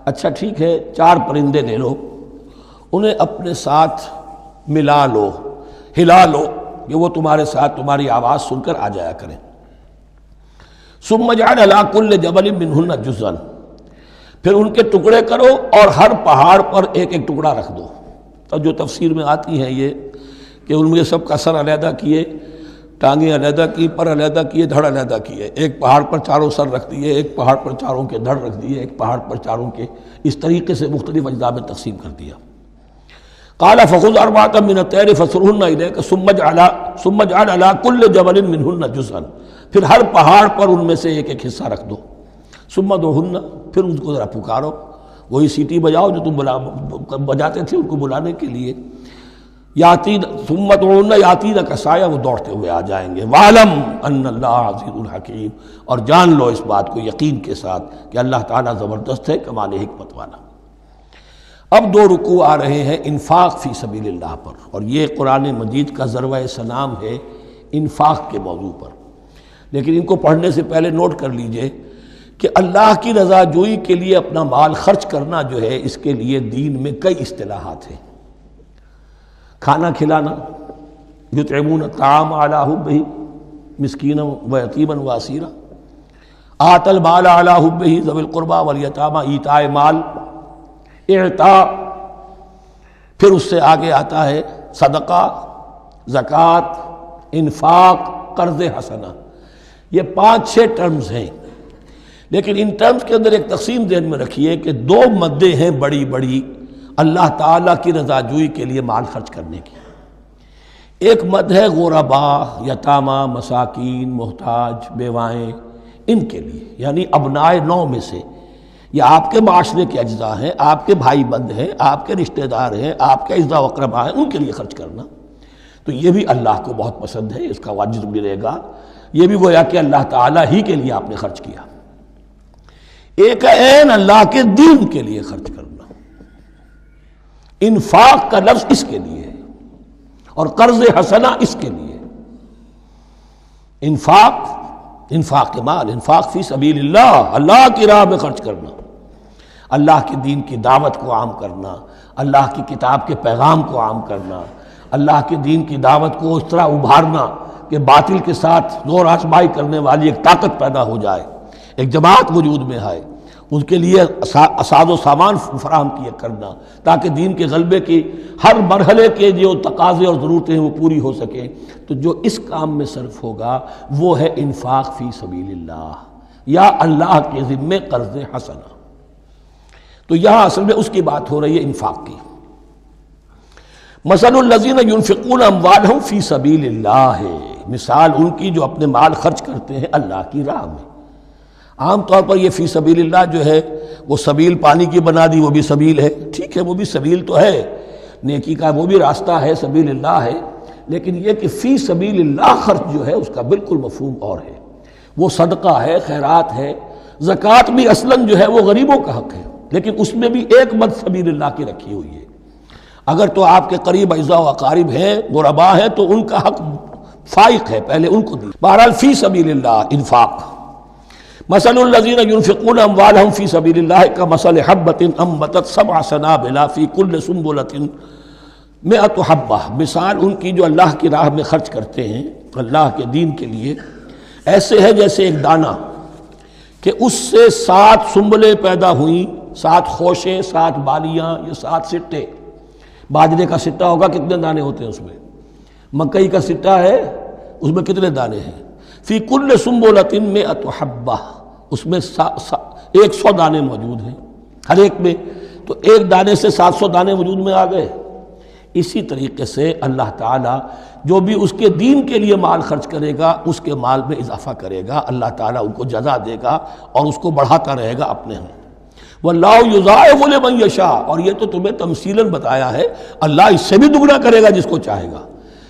اچھا ٹھیک ہے 4 پرندے لے لو، انہیں اپنے ساتھ ملا لو، ہلا لو کہ وہ تمہارے ساتھ تمہاری آواز سن کر آ جایا کریں۔ ثم اجعل علی کل جبل منہن جزءا، پھر ان کے ٹکڑے کرو اور ہر پہاڑ پر ایک ایک ٹکڑا رکھ دو۔ تو جو تفسیر میں آتی ہیں یہ کہ ان میں سب کا سر علیحدہ کیے، ٹانگیں علیحدہ کی، پر علیحدہ کیے، دھڑ علیحدہ کیے، ایک پہاڑ پر چاروں سر رکھ دیے، ایک پہاڑ پر چاروں کے دھڑ رکھ دیے، ایک پہاڑ پر چاروں کے، اس طریقے سے مختلف اجزاء میں تقسیم کر دیا۔ قال فخذ اربعۃ من الطیر فصرهن الیک ثم اجعل علی کل جبل منہن جزءا، پھر ہر پہاڑ پر ان میں سے ایک ایک حصہ رکھ دو۔ ثم ادعوہن، پھر ان کو ذرا پکارو، وہی سیٹی بجاؤ جو تم بجاتے تھے ان کو بلانے کے لیے۔ یاتین ثم ادعوہن یاتینک سایہ، وہ دوڑتے ہوئے آ جائیں گے۔ وَاعْلَمْ أَنَّ اللَّهَ عَزِیزٌ حَکِیم، اور جان لو اس بات کو یقین کے ساتھ کہ اللہ تعالیٰ زبردست ہے، کمال حکمت والا۔ اب 2 رکوع آ رہے ہیں انفاق فی سبیل اللہ پر، اور یہ قرآن مجید کا ذروۂ سلام ہے انفاق کے موضوع پر۔ لیکن ان کو پڑھنے سے پہلے نوٹ کر لیجئے کہ اللہ کی رضا جوئی کے لیے اپنا مال خرچ کرنا جو ہے، اس کے لیے دین میں کئی اصطلاحات ہیں۔ کھانا کھلانا، یطعمون الطعام علی حبہ مسکینا و یتیما و اسیرا، آت المال علی حبہ ذوی القربى والیتامى، ایتاء مال، اعطاء، پھر اس سے آگے آتا ہے صدقہ، زکوٰۃ، انفاق، قرض حسنہ۔ یہ 5-6 ٹرمز ہیں، لیکن ان ٹرمز کے اندر ایک تقسیم ذہن میں رکھیے کہ 2 مدیں ہیں بڑی بڑی اللہ تعالیٰ کی رضا جوئی کے لیے مال خرچ کرنے کی۔ ایک مد ہے غرباء، یتامہ، مساکین، محتاج، بیوائیں، ان کے لیے، یعنی ابنائے نو میں سے، یہ آپ کے معاشرے کے اجزاء ہیں، آپ کے بھائی بند ہیں، آپ کے رشتہ دار ہیں، آپ کے اعزاء و اقرباء ہیں، ان کے لیے خرچ کرنا۔ تو یہ بھی اللہ کو بہت پسند ہے، اس کا اجر ملے گا، یہ بھی گویا کہ اللہ تعالیٰ ہی کے لیے آپ نے خرچ کیا۔ ایک عین اللہ کے دین کے لیے خرچ کرنا، انفاق کا لفظ اس کے لیے ہے، اور قرض حسنہ اس کے لیے۔ انفاق کے مال، انفاق فی سبیل اللہ، اللہ کی راہ میں خرچ کرنا، اللہ کے دین کی دعوت کو عام کرنا، اللہ کی کتاب کے پیغام کو عام کرنا، اللہ کے دین کی دعوت کو اس طرح ابھارنا کہ باطل کے ساتھ زور آزمائی کرنے والی ایک طاقت پیدا ہو جائے، ایک جماعت وجود میں آئے، ان کے لیے اساز و سامان فراہم کیا کرنا تاکہ دین کے غلبے کی ہر مرحلے کے جو تقاضے اور ضرورتیں ہیں وہ پوری ہو سکیں۔ تو جو اس کام میں صرف ہوگا وہ ہے انفاق فی سبیل اللہ، یا اللہ کے ذمے قرض حسنہ۔ تو یہاں اصل میں اس کی بات ہو رہی ہے، انفاق کی۔ مثل الذین ینفقون اموالہم فی سبیل اللہ ہے، مثال ان کی جو اپنے مال خرچ کرتے ہیں اللہ کی راہ میں۔ عام طور پر یہ فی سبیل اللہ جو ہے وہ سبیل پانی کی بنا دی، وہ بھی سبیل ہے، ٹھیک ہے، وہ بھی سبیل تو ہے، نیکی کا وہ بھی راستہ ہے، سبیل اللہ ہے، لیکن یہ کہ فی سبیل اللہ خرچ جو ہے اس کا بالکل مفہوم اور ہے، وہ صدقہ ہے، خیرات ہے۔ زکوٰۃ بھی اصلاً جو ہے وہ غریبوں کا حق ہے، لیکن اس میں بھی ایک مد سبیل اللہ کی رکھی ہوئی ہے۔ اگر تو آپ کے قریب اعزاء و اقارب ہیں، غرباء ہیں، تو ان کا حق فائق ہے، پہلے ان کو دی۔ بہرحال فی سبیل اللہ انفاق۔ مثل الذین ینفقون اموالہم فی سبیل اللہ کمثل حبۃ انبتت 7 سنابل فی کل سنبلۃ 100 حبہ، مثال ان کی جو اللہ کی راہ میں خرچ کرتے ہیں اللہ کے دین کے لیے، ایسے ہے جیسے ایک دانہ کہ اس سے 7 سنبلیں پیدا ہوئیں، 7 خوشیں، 7 بالیاں، یہ 7 سٹے۔ باجرے کا سٹہ ہوگا، کتنے دانے ہوتے ہیں اس میں؟ مکئی کا سٹہ ہے، اس میں کتنے دانے ہیں؟ فی کل سنبلۃ 100 حبہ، اس میں 100 دانے موجود ہیں ہر ایک میں، تو ایک دانے سے 700 دانے وجود میں آ گئے۔ اسی طریقے سے اللہ تعالیٰ جو بھی اس کے دین کے لیے مال خرچ کرے گا اس کے مال میں اضافہ کرے گا، اللہ تعالیٰ ان کو جزا دے گا اور اس کو بڑھاتا رہے گا اپنے ہاں۔ واللہ یضاعف لمن یشاء، اور یہ تو تمہیں تمثیلاً بتایا ہے، اللہ اس سے بھی دگنا کرے گا جس کو چاہے گا،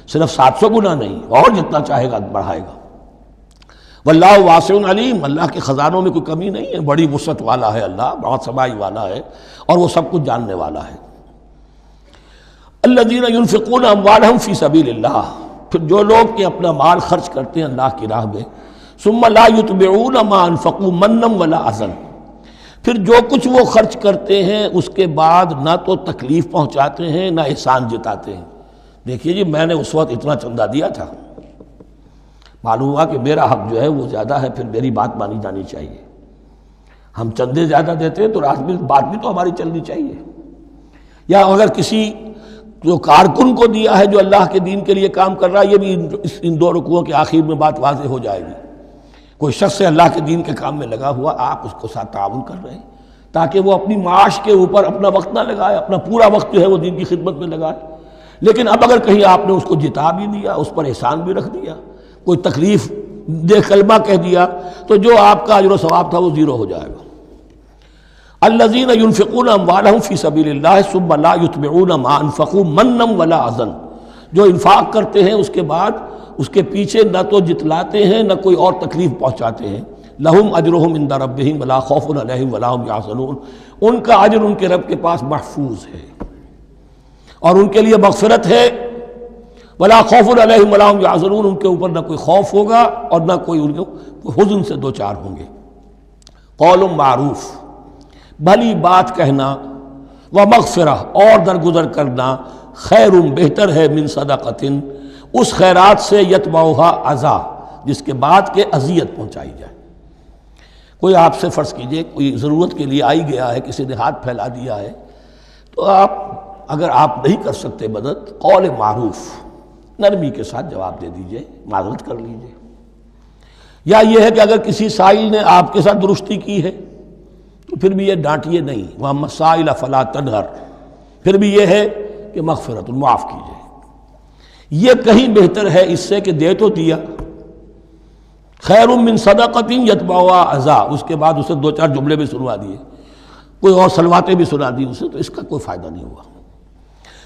صرف 700 گنا نہیں، اور جتنا چاہے گا بڑھائے گا۔ واللہ واسع علیم، اللہ کے خزانوں میں کوئی کمی نہیں ہے، بڑی وسعت والا ہے اللہ، بہت سمائی والا ہے، اور وہ سب کچھ جاننے والا ہے۔ الذین ینفقون اموالہم فی سبیل اللہ، پھر جو لوگ کہ اپنا مال خرچ کرتے ہیں اللہ کی راہ میں، ثم لا یتبعون ما انفقوا منا ولا اذى، پھر جو کچھ وہ خرچ کرتے ہیں اس کے بعد نہ تو تکلیف پہنچاتے ہیں نہ احسان جتاتے ہیں۔ دیکھیے جی، میں نے اس وقت اتنا چندہ دیا تھا، معلوم ہوا کہ میرا حق جو ہے وہ زیادہ ہے، پھر میری بات مانی جانی چاہیے۔ ہم چندے زیادہ دیتے ہیں تو بات بھی تو ہماری چلنی چاہیے۔ یا اگر کسی جو کارکن کو دیا ہے جو اللہ کے دین کے لیے کام کر رہا ہے، یہ بھی ان 2 رکوعوں کے آخر میں بات واضح ہو جائے گی۔ کوئی شخص اللہ کے دین کے کام میں لگا ہوا، آپ اس کو ساتھ تعاون کر رہے ہیں تاکہ وہ اپنی معاش کے اوپر اپنا وقت نہ لگائے، اپنا پورا وقت جو ہے وہ دین کی خدمت میں لگائے۔ لیکن اب اگر کہیں آپ نے اس کو جتا بھی دیا، اس پر احسان بھی رکھ دیا، کوئی تکلیف دے کلمہ کہہ دیا، تو جو آپ کا اجر و ثواب تھا وہ 0 ہو جائے گا۔ الذین ینفقون اموالہم فی سبیل اللہ ثم لا یتبعون ما انفقوا منا ولا اذى، جو انفاق کرتے ہیں اس کے بعد اس کے پیچھے نہ تو جتلاتے ہیں نہ کوئی اور تکلیف پہنچاتے ہیں۔ لہم اجرہم عند ربہم ولا خوف علیہم ولا هم یحزنون، ان کا اجر ان کے رب کے پاس محفوظ ہے اور ان کے لیے مغفرت ہے۔ ولا خوف علیہم ولا هم یحزنون، ان کے اوپر نہ کوئی خوف ہوگا اور نہ کوئی ان کو حزن سے دوچار ہوں گے۔ قول معروف، بھلی بات کہنا، ومغفرہ، اور درگزر کرنا، خیر بہتر ہے، من صدقۃ، اس خیرات سے یتبعھا اذی، جس کے بعد کے اذیت پہنچائی جائے۔ کوئی آپ سے فرض کیجئے کوئی ضرورت کے لیے آئی گیا ہے، کسی نے ہاتھ پھیلا دیا ہے، تو آپ اگر آپ نہیں کر سکتے مدد، قول معروف نرمی کے ساتھ جواب دے دیجئے، معذرت کر لیجئے۔ یا یہ ہے کہ اگر کسی سائل نے آپ کے ساتھ درستی کی ہے تو پھر بھی یہ ڈانٹیے نہیں، وَأَمَّا السَّائِلَ فَلَا تَنْهَرْ، پھر بھی یہ ہے کہ مغفرت، معاف کیجئے۔ یہ کہیں بہتر ہے اس سے کہ دے تو دیا، خیر من صدقۃ یتبعھا اذی، اس کے بعد اسے دو چار جملے بھی سنوا دیے، کوئی اور سلواتیں بھی سنا دی اسے، تو اس کا کوئی فائدہ نہیں ہوا۔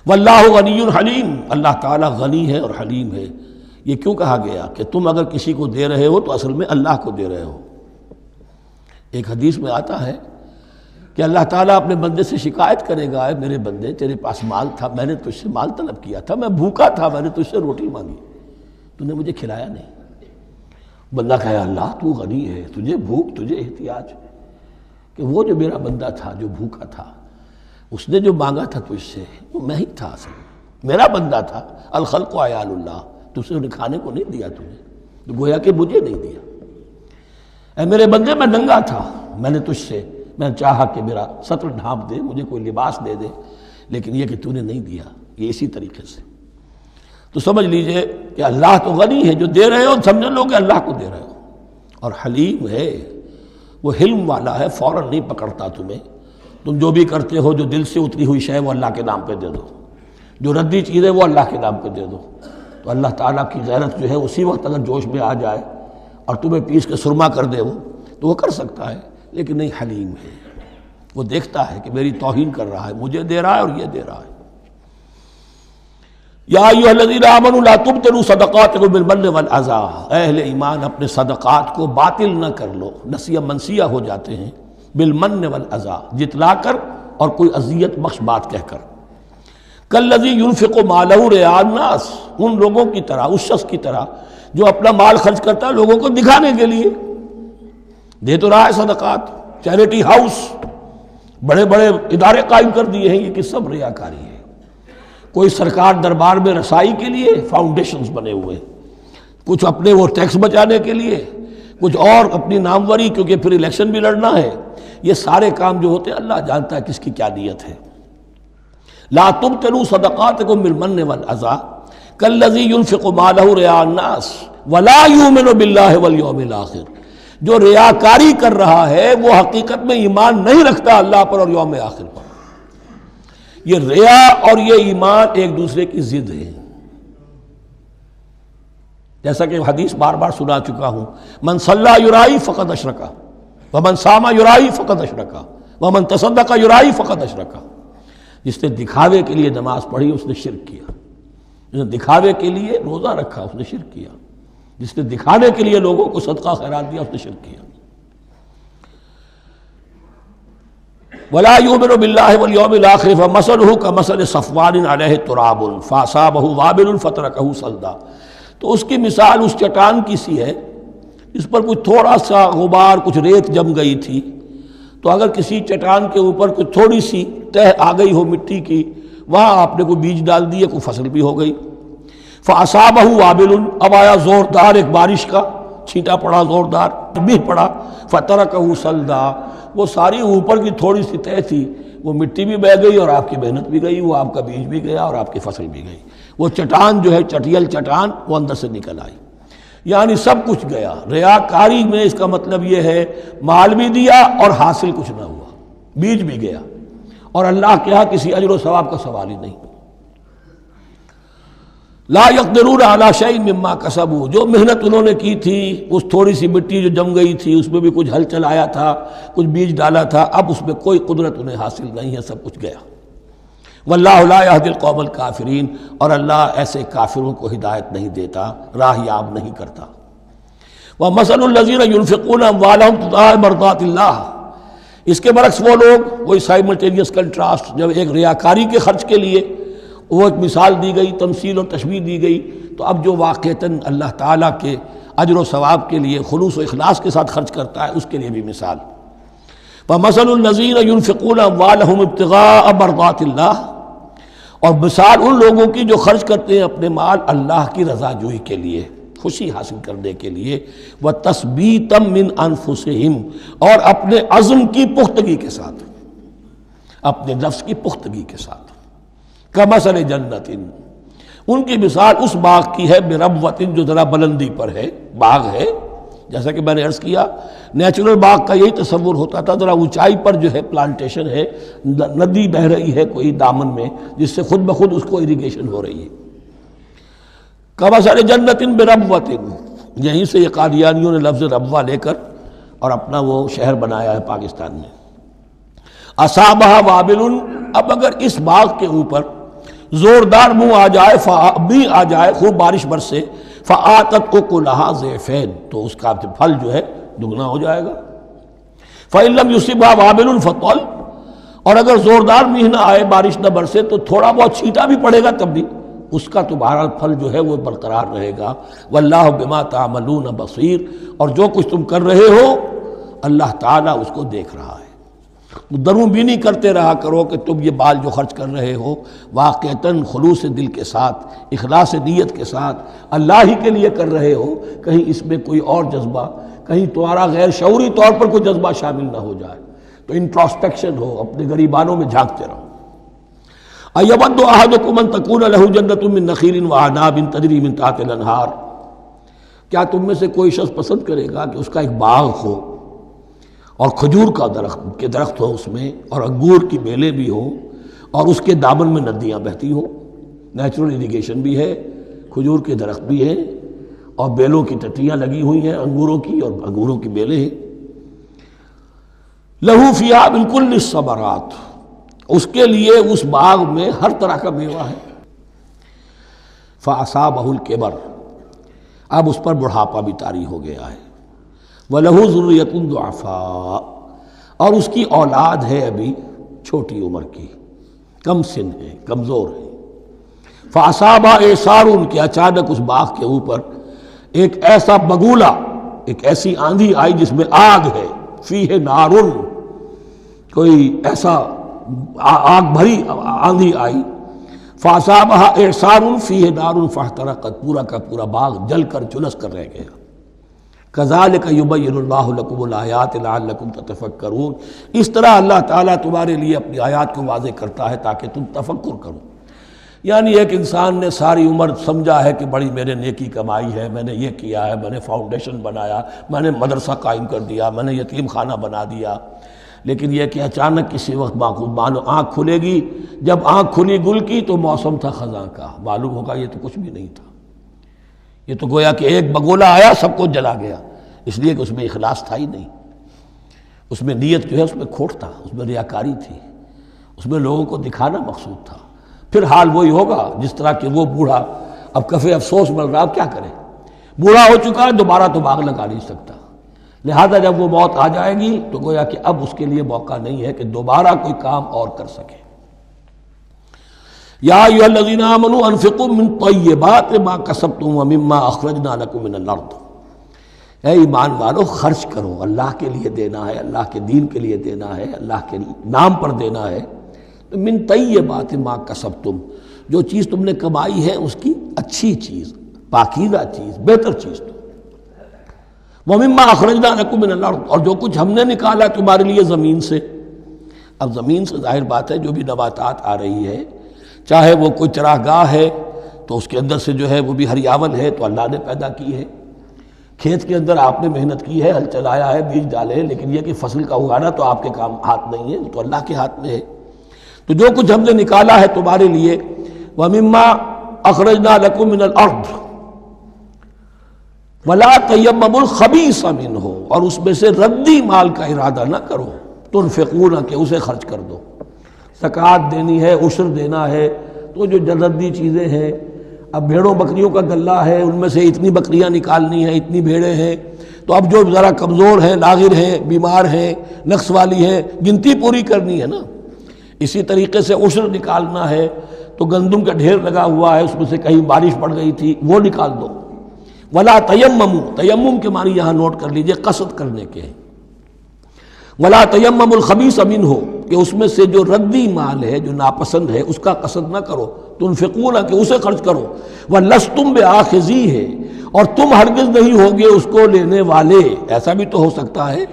واللہ غنی حلیم، اللہ تعالیٰ غنی ہے اور حلیم ہے۔ یہ کیوں کہا گیا کہ تم اگر کسی کو دے رہے ہو تو اصل میں اللہ کو دے رہے ہو۔ ایک حدیث میں آتا ہے کہ اللہ تعالیٰ اپنے بندے سے شکایت کرے گا، اے میرے بندے تیرے پاس مال تھا، میں نے تجھ سے مال طلب کیا تھا، میں بھوکا تھا، میں نے تجھ سے روٹی مانگی، تو نے مجھے کھلایا نہیں۔ بندہ کہے اللہ تو غنی ہے، تجھے بھوک، تجھے احتیاج، کہ وہ جو میرا بندہ تھا جو بھوکا تھا، اس نے جو مانگا تھا تجھ سے وہ میں ہی تھا، اصل میرا بندہ تھا۔ الخلق عیال اللہ، تجھ سے کھانے کو نہیں دیا تجھے، تو گویا کہ مجھے نہیں دیا۔ اے میرے بندے میں ننگا تھا، میں نے تجھ سے میں چاہا کہ میرا سطر ڈھانپ دے، مجھے کوئی لباس دے دے، لیکن یہ کہ تو نے نہیں دیا۔ یہ اسی طریقے سے تو سمجھ لیجئے کہ اللہ تو غنی ہے، جو دے رہے ہو سمجھ لو کہ اللہ کو دے رہے ہو، اور حلیم ہے، وہ حلم والا ہے، فوراً نہیں پکڑتا تمہیں۔ تم جو بھی کرتے ہو، جو دل سے اتری ہوئی شے وہ اللہ کے نام پہ دے دو، جو ردی چیزیں وہ اللہ کے نام پہ دے دو، تو اللہ تعالیٰ کی غیرت جو ہے اسی وقت اگر جوش میں آ جائے اور تمہیں پیس کے سرما کر دے وہ، تو وہ کر سکتا ہے، لیکن نہیں، حلیم ہے، وہ دیکھتا ہے کہ میری توہین کر رہا ہے، مجھے دے رہا ہے اور یہ دے رہا ہے۔ یا ایھا الذین آمنوا لا تبطلوا صدقاتکم بالمن والاذی، اے اہل ایمان اپنے صدقات کو باطل نہ کر لو، نسیہ منسیہ ہو جاتے ہیں، بالمن والاذی، جتلا کر اور کوئی اذیت بخش بات کہہ کر۔ کالذی ينفق مالہ رئاء الناس، ان لوگوں کی طرح، اس شخص کی طرح جو اپنا مال خرچ کرتا ہے لوگوں کو دکھانے کے لیے، دے تو رہا ہے صدقات، چیریٹی ہاؤس، بڑے بڑے ادارے قائم کر دیے ہیں، یہ کہ سب ریاکاری ہے۔ کوئی سرکار دربار میں رسائی کے لیے فاؤنڈیشنز بنے ہوئے، کچھ اپنے وہ ٹیکس بچانے کے لیے، کچھ اور اپنی ناموری، کیونکہ پھر الیکشن بھی لڑنا ہے۔ یہ سارے کام جو ہوتے ہیں اللہ جانتا ہے کس کی کیا نیت ہے۔ لا تبطلوا صدقاتکم بالمن والاذی کالذی ينفق مالہ رئاء الناس ولا یؤمن باللہ والیوم الاخر، جو ریاکاری کر رہا ہے وہ حقیقت میں ایمان نہیں رکھتا اللہ پر اور یوم آخر پر۔ یہ ریا اور یہ ایمان ایک دوسرے کی ضد ہے، جیسا کہ حدیث بار بار سنا چکا ہوں، من صلی یرائی فقد اشرکا ومن صام یرائی فقد اشرکا ومن تصدق یرائی فقد اشرکا۔ جس نے دکھاوے کے لیے نماز پڑھی اس نے شرک کیا، جس نے دکھاوے کے لیے روزہ رکھا اس نے شرک کیا، جس نے دکھانے کے لیے لوگوں کو صدقہ خیرات دیا اس نے شرک کیا۔ ولا یؤمن باللہ والیوم الاخر فمثلہ کمثل صفوان علیہ تراب فاصابہ وابل فترکہ صلدا، تو اس کی مثال اس چٹان کی سی ہے اس پر کچھ تھوڑا سا غبار، کچھ ریت جم گئی تھی، تو اگر کسی چٹان کے اوپر کچھ تھوڑی سی تہ آ گئی ہو مٹی کی، وہاں آپ نے کوئی بیج ڈال دیے، کوئی فصل بھی ہو گئی۔ فاصابہ وابل، اب آیا زوردار ایک بارش کا چھینٹا پڑا، زوردار بھی پڑا، فترکہ صلدا، وہ ساری اوپر کی تھوڑی سی تہ تھی وہ مٹی بھی بہہ گئی اور آپ کی محنت بھی گئی، وہ آپ کا بیج بھی گیا اور آپ کی فصل بھی گئی۔ وہ چٹان جو ہے چٹیل چٹان وہ اندر سے نکل آئی، یعنی سب کچھ گیا۔ ریاکاری میں اس کا مطلب یہ ہے مال بھی دیا اور حاصل کچھ نہ ہوا، بیج بھی گیا، اور اللہ کے ہاں کسی اجر و ثواب کا سوال ہی نہیں۔ لا یقدرون علی شیء مما کسبوا، جو محنت انہوں نے کی تھی، اس تھوڑی سی مٹی جو جم گئی تھی اس میں بھی کچھ ہل چلایا تھا، کچھ بیج ڈالا تھا، اب اس میں کوئی قدرت انہیں حاصل نہیں ہے، سب کچھ گیا۔ واللہ لا یہدی القوم الکافرین، اور اللہ ایسے کافروں کو ہدایت نہیں دیتا، راہ یاب نہیں کرتا۔ ومثل الذین ینفقون اموالہم ابتغاء مرضات اللہ، اس کے برعکس وہ لوگ، وہی سائملٹینیس کنٹراسٹ، جب ایک ریاکاری کے خرچ کے لیے وہ ایک مثال دی گئی، تمثیل اور تشبیہ دی گئی، تو اب جو واقعتاً اللہ تعالیٰ کے اجر و ثواب کے لیے خلوص و اخلاص کے ساتھ خرچ کرتا ہے اس کے لیے بھی مثال۔ ومثل الذین ینفقون اموالہم ابتغاء مرضات اللہ، اور مثال ان لوگوں کی جو خرچ کرتے ہیں اپنے مال اللہ کی رضا جوئی کے لیے، خوشی حاصل کرنے کے لیے، وَتَثْبِيتًا مِّنْ أَنفُسِهِمْ، اور اپنے عزم کی پختگی کے ساتھ، اپنے نفس کی پختگی کے ساتھ، کمثل جنت، ان کی مثال اس باغ کی ہے بربوۃ، جو ذرا بلندی پر ہے، باغ ہے، جیسا کہ میں نے عرض کیا نیچرل باغ کا یہی تصور ہوتا تھا، ذرا اونچائی پر جو ہے پلانٹیشن ہے، ندی بہہ رہی ہے کوئی دامن میں جس سے خود بخود اس کو اریگیشن ہو رہی ہے، کمثل جنت بربوۃ، یہیں سے یہ قادیانیوں نے لفظ ربوہ لے کر اور اپنا وہ شہر بنایا ہے پاکستان میں۔ اصابہ وابل، اب اگر اس باغ کے اوپر زوردار منہ آ جائے، بھی آ جائے، خوب بارش برسے، فآتت اکلھا ضعفین، تو اس کا پھل جو ہے دگنا ہو جائے گا۔ فإن لم يصبها وابل فطل، اور اگر زوردار میہ نہ آئے، بارش نہ برسے، تو تھوڑا بہت چھینٹا بھی پڑے گا تب بھی اس کا تو بہرحال پھل جو ہے وہ برقرار رہے گا۔ واللہ بما تعملون بصیر، اور جو کچھ تم کر رہے ہو اللہ تعالیٰ اس کو دیکھ رہا ہے۔ دروں بینی کرتے رہا کرو کہ تم یہ بال جو خرچ کر رہے ہو واقعتاً خلوص دل کے ساتھ، اخلاص نیت کے ساتھ اللہ ہی کے لیے کر رہے ہو، کہیں اس میں کوئی اور جذبہ، کہیں تمہارا غیر شعوری طور پر کوئی جذبہ شامل نہ ہو جائے، تو انٹراسپیکشن ہو، اپنے غریبانوں میں جھانکتے رہو۔ اَیَوَدُّ أَحَدُکُمْ أَن تَکُونَ لَهُ جَنَّةٌ مِّن نَخِیلٍ وَأَعْنَابٍ تَجْرِی مِن تحتہا الْأَنْہَارُ، کیا تم میں سے کوئی شخص پسند کرے گا کہ اس کا ایک باغ ہو اور کھجور کا درخت ہو اس میں، اور انگور کی بیلیں بھی ہوں، اور اس کے دامن میں ندیاں بہتی ہوں، نیچرل اریگیشن بھی ہے، کھجور کے درخت بھی ہیں، اور بیلوں کی ٹٹیاں لگی ہوئی ہیں انگوروں کی، اور انگوروں کی بیلیں ہیں۔ لہو فیہا من کل الثمرات، اس کے لیے اس باغ میں ہر طرح کا میوہ ہے۔ فاصابہ الکبر، اب اس پر بڑھاپا بھی طاری ہو گیا ہے۔ وَلَهُ ذُرِّيَّةٌ ضُعَفَاءُ، اور اس کی اولاد ہے ابھی چھوٹی عمر کی، کم سن ہے، کمزور ہے۔ فَأَصَابَهَا إِعْصَارٌ، کہ اچانک اس باغ کے اوپر ایک ایسا بگولا، ایک ایسی آندھی آئی جس میں آگ ہے، فیہ نارٌ، کوئی ایسا آگ بھری آندھی آئی، فَأَصَابَهَا إِعْصَارٌ فیہ نارٌ فاحترقت، پورا کا پورا باغ جل کر جلس کر رہ گیا۔ کذالک یبین اللہ لکم الآیات لعلکم تتفکرون، اس طرح اللہ تعالیٰ تمہارے لیے اپنی آیات کو واضح کرتا ہے تاکہ تم تفکر کرو۔ یعنی ایک انسان نے ساری عمر سمجھا ہے کہ بڑی میرے نیکی کمائی ہے، میں نے یہ کیا ہے، میں نے فاؤنڈیشن بنایا، میں نے مدرسہ قائم کر دیا، میں نے یتیم خانہ بنا دیا، لیکن یہ کہ اچانک کسی وقت مانو آنکھ کھلے گی، جب آنکھ کھلی گل کی تو موسم تھا خزاں کا، معلوم ہوگا یہ تو کچھ بھی نہیں تھا، یہ تو گویا کہ ایک بگولا آیا سب کو جلا گیا، اس لیے کہ اس میں اخلاص تھا ہی نہیں، اس میں نیت جو ہے اس میں کھوٹ تھا، اس میں ریاکاری تھی، اس میں لوگوں کو دکھانا مقصود تھا۔ پھر حال وہی ہوگا جس طرح کہ وہ بوڑھا اب کفِ افسوس مل رہا، اب کیا کرے، بوڑھا ہو چکا ہے، دوبارہ تو باغ لگا نہیں سکتا، لہذا جب وہ موت آ جائے گی تو گویا کہ اب اس کے لیے موقع نہیں ہے کہ دوبارہ کوئی کام اور کر سکے۔ یا ایھا الذین آمنوا انفقوا من طیبات ما کسبتم ومما اخرجنا لکم من الارض، اے ایمان والو خرچ کرو، اللہ کے لیے دینا ہے، اللہ کے دین کے لیے دینا ہے، اللہ کے نام پر دینا ہے، من طیبات ما کسبتم، جو چیز تم نے کمائی ہے اس کی اچھی چیز، پاکیزہ چیز، بہتر چیز تو، ومما اخرجنا لکم من الارض، اور جو کچھ ہم نے نکالا تمہارے لیے زمین سے۔ اب زمین سے ظاہر بات ہے جو بھی نباتات آ رہی ہے، چاہے وہ کوئی چراہ گاہ ہے تو اس کے اندر سے جو ہے وہ بھی ہریاول ہے تو اللہ نے پیدا کی ہے، کھیت کے اندر آپ نے محنت کی ہے، ہل چلایا ہے، بیج ڈالے، لیکن یہ کہ فصل کا اگانا تو آپ کے کام ہاتھ نہیں ہے، تو اللہ کے ہاتھ میں ہے۔ تو جو کچھ ہم نے نکالا ہے تمہارے لیے، وَمِمَّا أَخْرَجْنَا لَكُم مِّنَ الْأَرْضِ وَلَا تَيَمَّمُوا الْخَبِيثَ مِنْهُ، اور اس میں سے ردی مال کا ارادہ نہ کرو، تنفقون، کہ اسے خرچ کر دو، زکوٰۃ دینی ہے، عشر دینا ہے، تو جو ردی چیزیں ہیں، اب بھیڑوں بکریوں کا غلہ ہے، ان میں سے اتنی بکریاں نکالنی ہیں، اتنی بھیڑیں ہیں، تو اب جو ذرا کمزور ہیں، لاغر ہیں، بیمار ہیں، نقص والی ہیں، گنتی پوری کرنی ہے نا۔ اسی طریقے سے عشر نکالنا ہے تو گندم کا ڈھیر لگا ہوا ہے، اس میں سے کہیں بارش پڑ گئی تھی، وہ نکال دو۔ ولا تیمموا، تیمم کے معنی یہاں نوٹ کر لیجئے، قصد کرنے کے ہیں۔ ولا تیمم الخبیث منہ، کہ اس میں سے جو ردی مال ہے جو ناپسند ہے اس کا قصد نہ کرو، تنفقون کہ اسے خرچ کرو، ولستم بآخذیہ، اور تم ہرگز نہیں ہوگے اس کو لینے والے۔ ایسا بھی تو ہو سکتا ہے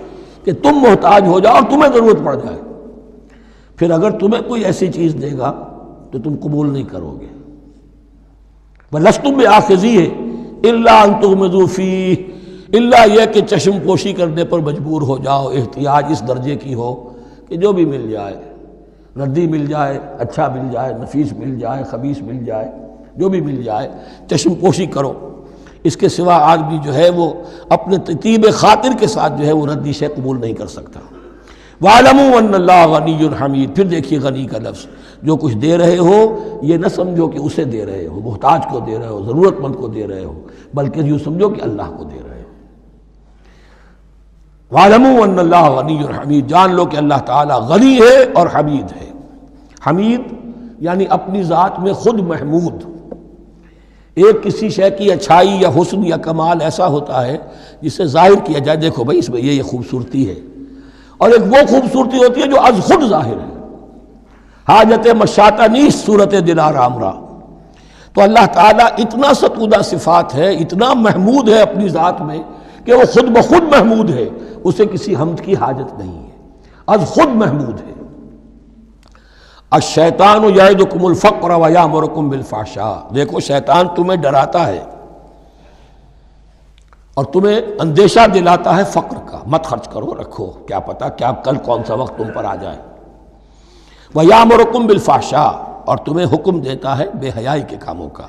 کہ تم محتاج ہو جاؤ اور تمہیں ضرورت پڑ جائے، پھر اگر تمہیں کوئی ایسی چیز دے گا تو تم قبول نہیں کرو گے۔ وَلَسْتُمْ بِآخِذِيهِ إِلَّا أَن تُغْمِضُوا فِيهِ، الا یہ کہ چشم پوشی کرنے پر مجبور ہو جاؤ، احتیاج اس درجے کی ہو کہ جو بھی مل جائے، ردی مل جائے، اچھا مل جائے، نفیس مل جائے، خبیث مل جائے، جو بھی مل جائے چشم پوشی کرو۔ اس کے سوا آدمی جو ہے وہ اپنے طیب خاطر کے ساتھ جو ہے وہ ردی شے قبول نہیں کر سکتا۔ وَاعْلَمُوا أَنَّ اللَّهَ غَنِيٌّ حَمِيدٌ، پھر دیکھیے غنی کا لفظ، جو کچھ دے رہے ہو یہ نہ سمجھو کہ اسے دے رہے ہو، محتاج کو دے رہے ہو، ضرورت مند کو دے رہے ہو، بلکہ یوں سمجھو کہ اللہ کو دے رہے ہو۔ وَاعْلَمُوا أَنَّ اللَّهَ غَنِيٌّ حَمِيدٌ، جان لو کہ اللہ تعالیٰ غنی ہے اور حمید ہے۔ حمید یعنی اپنی ذات میں خود محمود۔ ایک کسی شے کی اچھائی یا حسن یا کمال ایسا ہوتا ہے جسے ظاہر کیا جائے، دیکھو بھائی اس میں یہ خوبصورتی ہے، اور ایک وہ خوبصورتی ہوتی ہے جو از خود ظاہر ہے۔ حاجت مشاطہ نیست صورت دلار آمرا، تو اللہ تعالیٰ اتنا ستودہ صفات ہے، اتنا محمود ہے اپنی ذات میں کہ وہ خود بخود محمود ہے، اسے کسی حمد کی حاجت نہیں ہے، از خود محمود ہے۔ الشیطان یعدکم الفقر ویامرکم بالفحشاء، دیکھو شیطان تمہیں ڈراتا ہے اور تمہیں اندیشہ دلاتا ہے فقر کا، مت خرچ کرو، رکھو، کیا پتہ کیا کل کون سا وقت تم پر آ جائے۔ وَيَأْمُرُكُمْ بِالْفَحْشَاءِ، اور تمہیں حکم دیتا ہے بے حیائی کے کاموں کا۔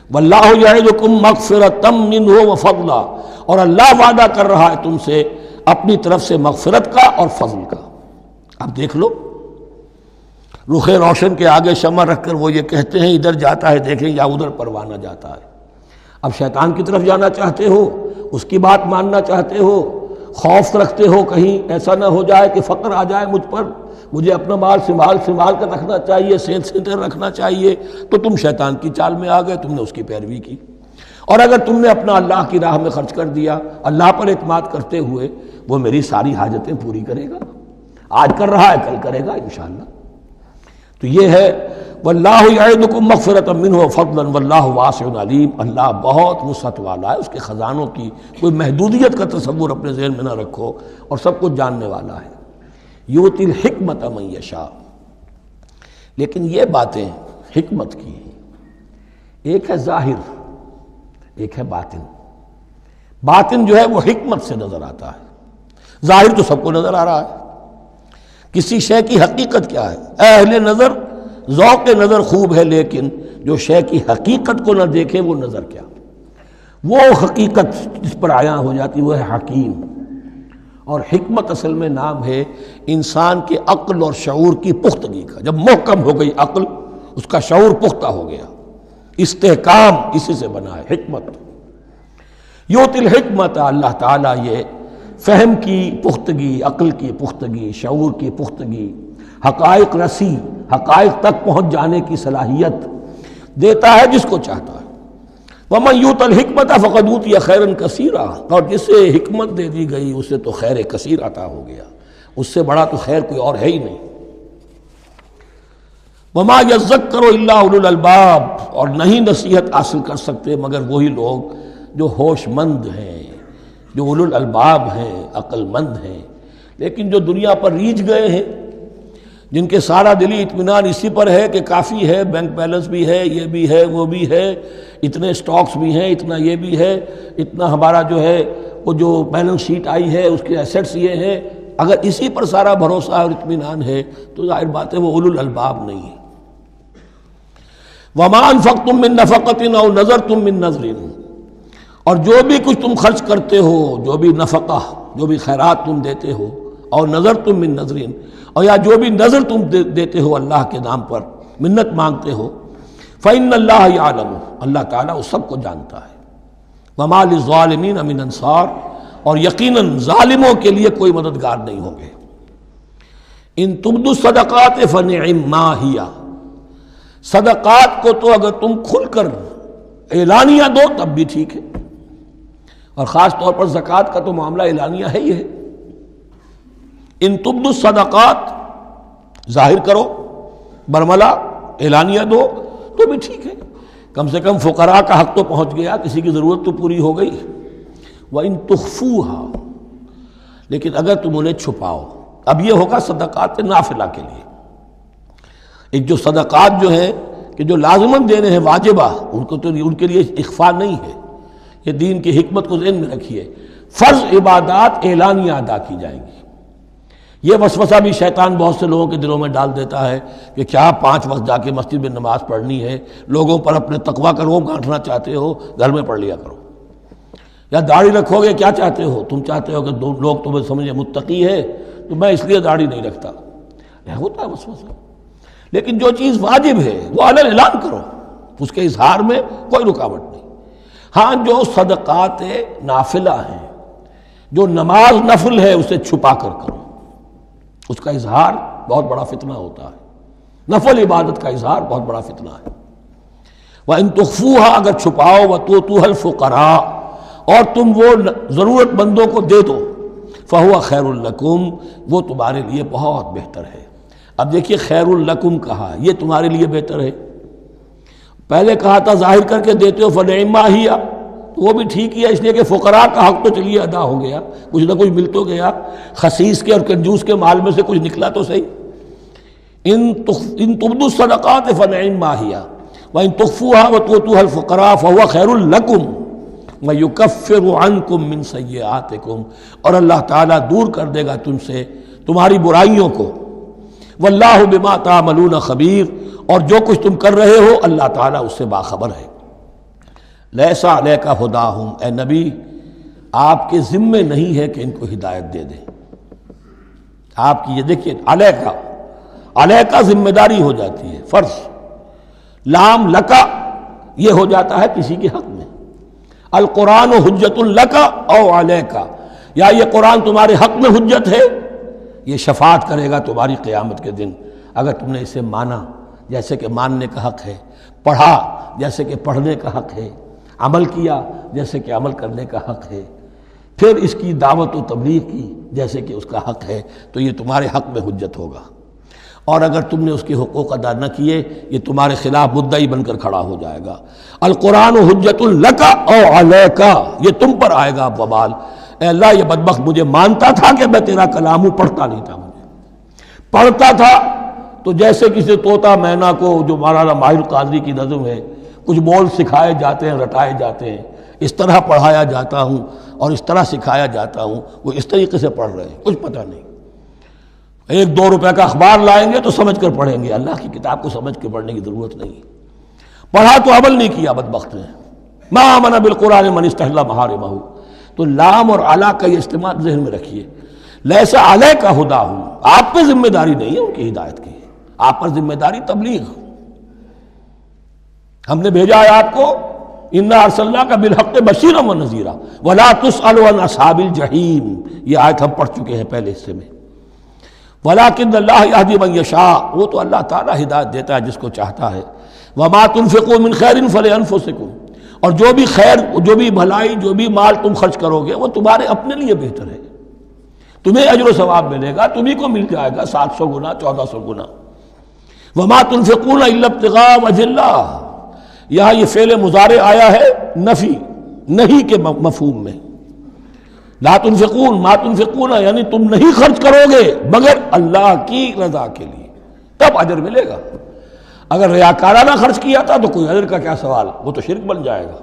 وَاللَّهُ يَعِدُكُمْ مَغْفِرَةً مِّنْهُ وَفَضْلًا، اور اللہ وعدہ کر رہا ہے تم سے اپنی طرف سے مغفرت کا اور فضل کا۔ اب دیکھ لو، رخ روشن کے آگے شمع رکھ کر وہ یہ کہتے ہیں ادھر جاتا ہے دیکھیں یا ادھر پروانہ جاتا ہے۔ اب شیطان کی طرف جانا چاہتے ہو، اس کی بات ماننا چاہتے ہو، خوف رکھتے ہو کہیں ایسا نہ ہو جائے کہ فقر آ جائے مجھ پر، مجھے اپنا مال سنبھال کر رکھنا چاہیے، سینتر رکھنا چاہیے، تو تم شیطان کی چال میں آ گئے، تم نے اس کی پیروی کی۔ اور اگر تم نے اپنا اللہ کی راہ میں خرچ کر دیا، اللہ پر اعتماد کرتے ہوئے، وہ میری ساری حاجتیں پوری کرے گا، آج کر رہا ہے کل کرے گا انشاءاللہ۔ تو یہ ہے واللہ یعدکم مغفرۃ منہ وفضلا واللہ واسع علیم، اللہ بہت وسعت والا ہے، اس کے خزانوں کی کوئی محدودیت کا تصور اپنے ذہن میں نہ رکھو، اور سب کچھ جاننے والا ہے۔ یؤتی الحکمۃ من یشاء، لیکن یہ باتیں حکمت کی ہیں، ایک ہے ظاہر ایک ہے باطن۔ باطن جو ہے وہ حکمت سے نظر آتا ہے، ظاہر تو سب کو نظر آ رہا ہے۔ کسی شے کی حقیقت کیا ہے، اہل نظر ذوق نظر خوب ہے، لیکن جو شے کی حقیقت کو نہ دیکھے وہ نظر کیا، وہ حقیقت جس پر عیاں ہو جاتی وہ ہے حکیم۔ اور حکمت اصل میں نام ہے انسان کے عقل اور شعور کی پختگی کا، جب محکم ہو گئی عقل، اس کا شعور پختہ ہو گیا، استحکام اسی سے بنا ہے حکمت۔ یؤتی الحکمت، اللہ تعالیٰ یہ فہم کی پختگی، عقل کی پختگی، شعور کی پختگی، حقائق رسی، حقائق تک پہنچ جانے کی صلاحیت دیتا ہے جس کو چاہتا ہے۔ وَمَن یُؤْتَ الْحِکْمَةَ فَقَدْ أُوتِیَ خَیْرًا کَثِیرًا، اور جسے حکمت دے دی گئی اسے تو خیر کثیر عطا ہو گیا، اس سے بڑا تو خیر کوئی اور ہے ہی نہیں۔ وَمَا يَذَّكَّرُ إِلَّا أُولُو الْأَلْبَابِ، اور نہیں نصیحت حاصل کر سکتے مگر وہی لوگ جو ہوش مند ہیں، جو اولو الالباب ہیں، عقل مند ہیں۔ لیکن جو دنیا پر ریجھ گئے ہیں، جن کے سارا دلی اطمینان اسی پر ہے کہ کافی ہے، بینک بیلنس بھی ہے، یہ بھی ہے، وہ بھی ہے، اتنے سٹاکس بھی ہیں، اتنا یہ بھی ہے، اتنا ہمارا جو ہے وہ جو بیلنس شیٹ آئی ہے اس کے ایسیٹس یہ ہیں، اگر اسی پر سارا بھروسہ اور اطمینان ہے تو ظاہر بات ہے وہ اولو الالباب نہیں ہے۔ وَمَا أَنفَقْتُم مِّن نَفَقَةٍ أَوْ نَذَرْتُم مِّن نَذْرٍ، اور جو بھی کچھ تم خرچ کرتے ہو، جو بھی نفقہ، جو بھی خیرات تم دیتے ہو، اور نظر تم من نظرین، اور یا جو بھی نظر تم دیتے ہو اللہ کے نام پر، منت مانگتے ہو، فإن اللہ یعلم، اللہ تعالیٰ اس سب کو جانتا ہے۔ وما للظالمین من انصار، اور یقیناً ظالموں کے لیے کوئی مددگار نہیں ہوں گے۔ ان تبدوا الصدقات فنعم ما ہی، صدقات کو تو اگر تم کھل کر اعلانیہ دو تب بھی ٹھیک ہے، اور خاص طور پر زکوٰۃ کا تو معاملہ اعلانیہ ہے ہی ہے۔ ان تبدوا الصدقات، ظاہر کرو، برملا اعلانیہ دو تو بھی ٹھیک ہے، کم سے کم فقراء کا حق تو پہنچ گیا، کسی کی ضرورت تو پوری ہو گئی۔ وَإِن تُخْفُوهَا، لیکن اگر تم انہیں چھپاؤ، اب یہ ہوگا صدقات نافلہ کے لیے۔ ایک جو صدقات جو ہیں کہ جو لازماً دینے ہیں واجبہ، ان کو تو ان کے لیے اخفاء نہیں ہے، یہ دین کی حکمت کو ذہن میں رکھیے۔ فرض عبادات اعلانیہ ادا کی جائیں گی۔ یہ وسوسہ بھی شیطان بہت سے لوگوں کے دلوں میں ڈال دیتا ہے کہ کیا 5 وقت جا کے مسجد میں نماز پڑھنی ہے، لوگوں پر اپنے تقویٰ کا روب گانٹھنا چاہتے ہو، گھر میں پڑھ لیا کرو۔ یا داڑھی رکھو گے، کیا چاہتے ہو؟ تم چاہتے ہو کہ لوگ تمہیں سمجھے متقی ہے تو میں اس لیے داڑھی نہیں رکھتا، ہوتا ہے وسوسہ۔ لیکن جو چیز واجب ہے وہ علن اعلان کرو، اس کے اظہار میں کوئی رکاوٹ نہیں۔ ہاں جو صدقات نافلہ ہیں، جو نماز نفل ہے، اسے چھپا کر کرو، اس کا اظہار بہت بڑا فتنہ ہوتا ہے، نفل عبادت کا اظہار بہت بڑا فتنہ ہے۔ وَإِن تُخْفُوهَا، اگر چھپاؤ، وَتُؤْتُوهَا الْفُقَرَاءَ، اور تم وہ ضرورت مندوں کو دے دو، فَهُوَ خَيْرٌ لَكُمْ، وہ تمہارے لیے بہت بہتر ہے۔ اب دیکھیے خیر لکم کہا، یہ تمہارے لیے بہتر ہے۔ پہلے کہا تھا ظاہر کر کے دیتے ہو فنعما ہی، وہ بھی ٹھیک ہی ہے، اس لیے کہ فقراء کا حق تو چلیے ادا ہو گیا، کچھ نہ کچھ مل تو گیا، خسیس کے اور کنجوس کے مال میں سے کچھ نکلا تو صحیح۔ ان تبدوا الصدقات فنعما ہی وان تخفوها وتؤتوها الفقراء فهو خیر لکم ویکفر عنکم من سیئاتکم، اور اللہ تعالیٰ دور کر دے گا تم سے تمہاری برائیوں کو۔ واللہ بما تعملون خبیر، اور جو کچھ تم کر رہے ہو اللہ تعالیٰ اس سے باخبر ہے۔ لیس علیک ہداہم، اے نبی آپ کے ذمے نہیں ہے کہ ان کو ہدایت دے دیں۔ آپ کی یہ دیکھیے علیکہ ذمہ داری ہو جاتی ہے، فرض۔ لام لکا یہ ہو جاتا ہے کسی کے حق میں۔ القرآن حجت لکا او علیکہ، یا یہ قرآن تمہارے حق میں حجت ہے، یہ شفاعت کرے گا تمہاری قیامت کے دن اگر تم نے اسے مانا جیسے کہ ماننے کا حق ہے، پڑھا جیسے کہ پڑھنے کا حق ہے، عمل کیا جیسے کہ عمل کرنے کا حق ہے، پھر اس کی دعوت و تبلیغ کی جیسے کہ اس کا حق ہے، تو یہ تمہارے حق میں حجت ہوگا۔ اور اگر تم نے اس کے حقوق ادا نہ کیے، یہ تمہارے خلاف مدعی بن کر کھڑا ہو جائے گا۔ القرآن حجت لک او علیک، یہ تم پر آئے گا وبال۔ اے اللہ یہ بدبخت مجھے مانتا تھا کہ میں تیرا کلام ہوں، پڑھتا نہیں تھا، مجھے پڑھتا تھا تو جیسے کسی طوطا مینا کو، جو مولانا ماہر قاضی کی نظم ہے، کچھ بول سکھائے جاتے ہیں، رٹائے جاتے ہیں، اس طرح پڑھایا جاتا ہوں اور اس طرح سکھایا جاتا ہوں، وہ اس طریقے سے پڑھ رہے ہیں، کچھ پتہ نہیں۔ 1-2 روپے کا اخبار لائیں گے تو سمجھ کر پڑھیں گے، اللہ کی کتاب کو سمجھ کے پڑھنے کی ضرورت نہیں۔ پڑھا تو عمل نہیں کیا بدبخت نے۔ ما آمن بالقرآن من استحل محارمہ، تو لام اور علا کا یہ استعمال ذہن میں رکھیے۔ لیس علیک ہداہم، آپ پہ ذمہ داری نہیں ہے ان کی ہدایت کی، آپ پر ذمہ داری تبلیغ۔ ہم نے بھیجا ہے آپ کو، انا ارسلناک بالحق بشیرا ونذیرا ولا تسأل عن اصحاب الجحیم، یہ آیت ہم پڑھ چکے ہیں پہلے حصے میں۔ ولکن اللہ یہدی من یشاء، وہ تو اللہ تعالیٰ ہدایت دیتا ہے جس کو چاہتا ہے۔ وما تنفقوا من خیر فلانفسکم، اور جو بھی خیر، جو بھی بھلائی، جو بھی مال تم خرچ کرو گے وہ تمہارے اپنے لیے بہتر ہے، تمہیں اجر و ثواب ملے گا، تمہیں کو مل جائے گا 700 گنا 1400 گنا۔ وما تنفقون الا ابتغاء وجہ اللہ، یہاں یہ فعل مضارع آیا ہے نفی نہیں کے مفہوم میں۔ لا تنفقون، ما تنفقون یعنی تم نہیں خرچ کرو گے مگر اللہ کی رضا کے لیے، تب اجر ملے گا۔ اگر ریاکارانہ خرچ کیا تھا تو کوئی اجر کا کیا سوال، وہ تو شرک بن جائے گا۔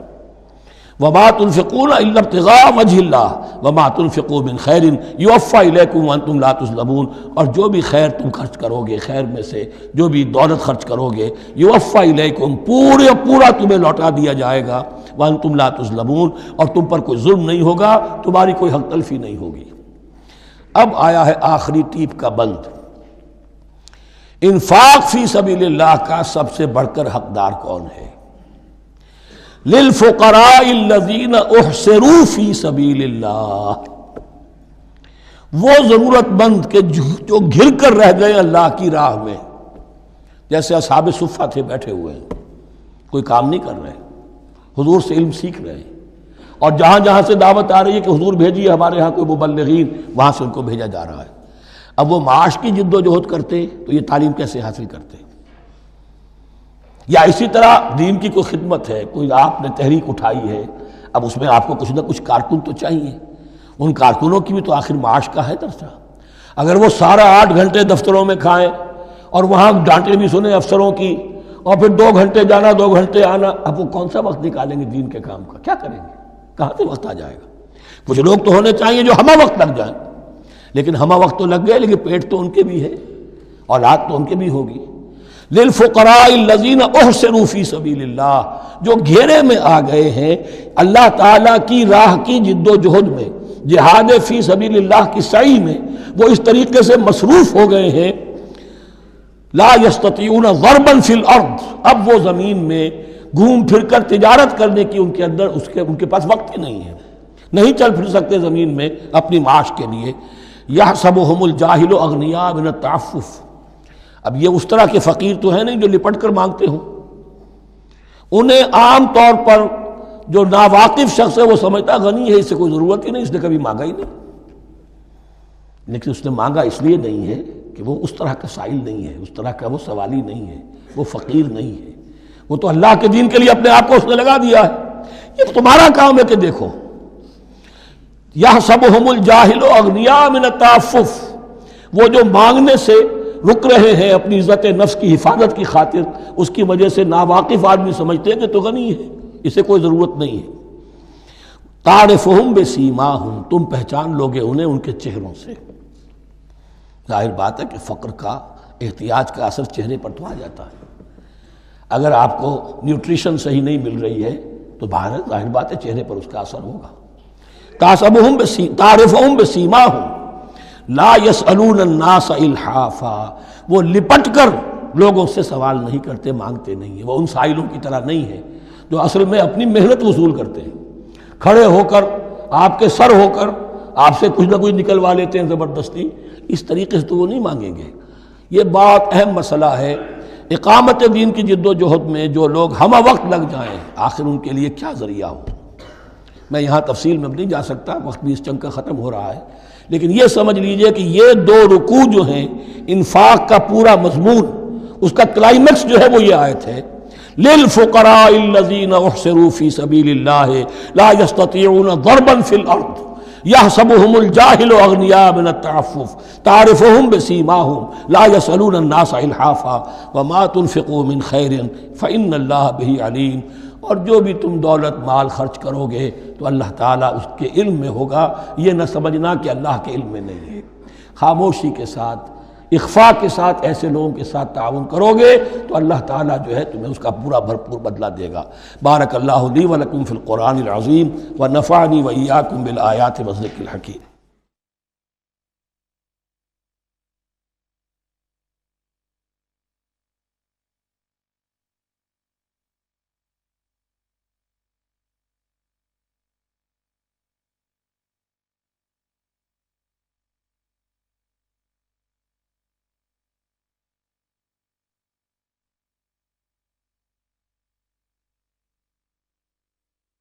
وما تنفقون الا ابتغاء وجہ اللہ وما تنفقوا من خیر یوفی الیکم وانتم لا تظلمون، اور جو بھی خیر تم خرچ کرو گے، خیر میں سے جو بھی دولت خرچ کرو گے، یوفی الیکم پورا تمہیں لوٹا دیا جائے گا، وانتم لا تظلمون، اور تم پر کوئی ظلم نہیں ہوگا، تمہاری کوئی حق تلفی نہیں ہوگی۔ اب آیا ہے آخری ٹیپ کا بند۔ انفاق فی سبیل اللہ کا سب سے بڑھ کر حقدار کون ہے؟ للفقراء الذین احصروا فی سبیل اللہ، وہ ضرورت مند کہ جو گھر کر رہ گئے اللہ کی راہ میں، جیسے اصحاب صفہ تھے، بیٹھے ہوئے ہیں، کوئی کام نہیں کر رہے، حضور سے علم سیکھ رہے ہیں، اور جہاں جہاں سے دعوت آ رہی ہے کہ حضور بھیجیے ہمارے ہاں کوئی مبلغین، وہاں سے ان کو بھیجا جا رہا ہے۔ اب وہ معاش کی جد و جہد کرتے تو یہ تعلیم کیسے حاصل کرتے؟ یا اسی طرح دین کی کوئی خدمت ہے، کوئی آپ نے تحریک اٹھائی ہے، اب اس میں آپ کو کچھ نہ کچھ کارکن تو چاہیے، ان کارکنوں کی بھی تو آخر معاش کا ہے درجہ۔ اگر وہ سارا 8 گھنٹے دفتروں میں کھائیں اور وہاں ڈانٹے بھی سنیں افسروں کی، اور پھر 2 گھنٹے جانا 2 گھنٹے آنا، اب وہ کون سا وقت نکالیں گے دین کے کام کا؟ کیا کریں گے؟ کہاں سے وقت آ جائے گا؟ کچھ لوگ تو ہونے چاہیے جو ہمہ وقت لگ جائیں، لیکن ہمہ وقت تو لگ گئے، لیکن پیٹ تو ان کے بھی ہے، اولاد تو ان کے بھی ہوگی۔ للفقراء الذین احصروا فی سبیل اللہ، جو گھیرے میں آ گئے ہیں اللہ تعالیٰ کی راہ کی جد و جہد میں، جہاد فی سبیل اللہ کی سعی میں، وہ اس طریقے سے مصروف ہو گئے ہیں، لا یستطیعون ضربا فی الارض، اب وہ زمین میں گھوم پھر کر تجارت کرنے کی ان کے اندر ان کے پاس وقت ہی نہیں ہے، نہیں چل پھر سکتے زمین میں اپنی معاش کے لیے۔ یحسبهم الجاہل اغنیاء من التعفف، اب یہ اس طرح کے فقیر تو ہیں نہیں جو لپٹ کر مانگتے ہوں، انہیں عام طور پر جو ناواقف شخص ہے وہ سمجھتا غنی ہے، اس سے کوئی ضرورت ہی نہیں، اس نے کبھی مانگا ہی نہیں، لیکن اس نے مانگا اس لیے نہیں ہے کہ وہ اس طرح کا سائل نہیں ہے، اس طرح کا وہ سوالی نہیں ہے، وہ فقیر نہیں ہے، وہ تو اللہ کے دین کے لیے اپنے آپ کو اس نے لگا دیا ہے۔ یہ تمہارا کام ہے کہ دیکھو، یحسبهم الجاہل اغنیاء من التعفف، وہ جو مانگنے سے رک رہے ہیں اپنی عزت نفس کی حفاظت کی خاطر، اس کی وجہ سے ناواقف آدمی سمجھتے ہیں کہ تو غنی ہے، اسے کوئی ضرورت نہیں ہے۔ تعرفهم بسیماہم، تم پہچان لوگے انہیں ان کے چہروں سے۔ ظاہر بات ہے کہ فقر کا، احتیاج کا اثر چہرے پر تو آ جاتا ہے۔ اگر آپ کو نیوٹریشن صحیح نہیں مل رہی ہے تو ظاہر بات ہے چہرے پر اس کا اثر ہوگا۔ تعرفهم بسیماہم لا یسألون الناس الحافا، وہ لپٹ کر لوگوں سے سوال نہیں کرتے، مانگتے نہیں ہیں، وہ ان سائلوں کی طرح نہیں ہے جو اصل میں اپنی محنت وصول کرتے ہیں، کھڑے ہو کر آپ کے سر ہو کر آپ سے کچھ نہ کچھ نکلوا لیتے ہیں زبردستی، اس طریقے سے تو وہ نہیں مانگیں گے۔ یہ بات اہم مسئلہ ہے۔ اقامت دین کی جد و جہد میں جو لوگ ہمہ وقت لگ جائیں، آخر ان کے لیے کیا ذریعہ ہو۔ میں یہاں تفصیل میں نہیں جا سکتا، وقت بھی اس چنگ کا ختم ہو رہا ہے، لیکن یہ سمجھ لیجئے کہ یہ 2 رکوع جو ہیں انفاق کا پورا مضمون، اس کا کلائمیکس جو ہے وہ یہ آیت ہے، للفقراء الذین احصروا فی سبیل اللہ لا یستطیعون ضربا فی الارض یحسبهم الجاہل اغنیاء من التعفف تعرفهم بسیماہم لا یسألون الناس الحافا وما تنفقوا من خیر فإن اللہ بہ علیم۔ اور جو بھی تم دولت مال خرچ کرو گے تو اللہ تعالیٰ اس کے علم میں ہوگا، یہ نہ سمجھنا کہ اللہ کے علم میں نہیں ہے۔ خاموشی کے ساتھ، اخفاء کے ساتھ ایسے لوگوں کے ساتھ تعاون کرو گے تو اللہ تعالیٰ جو ہے تمہیں اس کا پورا بھرپور بدلہ دے گا۔ بارک اللہ لی و لکم فی القرآن العظیم ونفعنی و ایاکم بالآیات والذکر الحکیم۔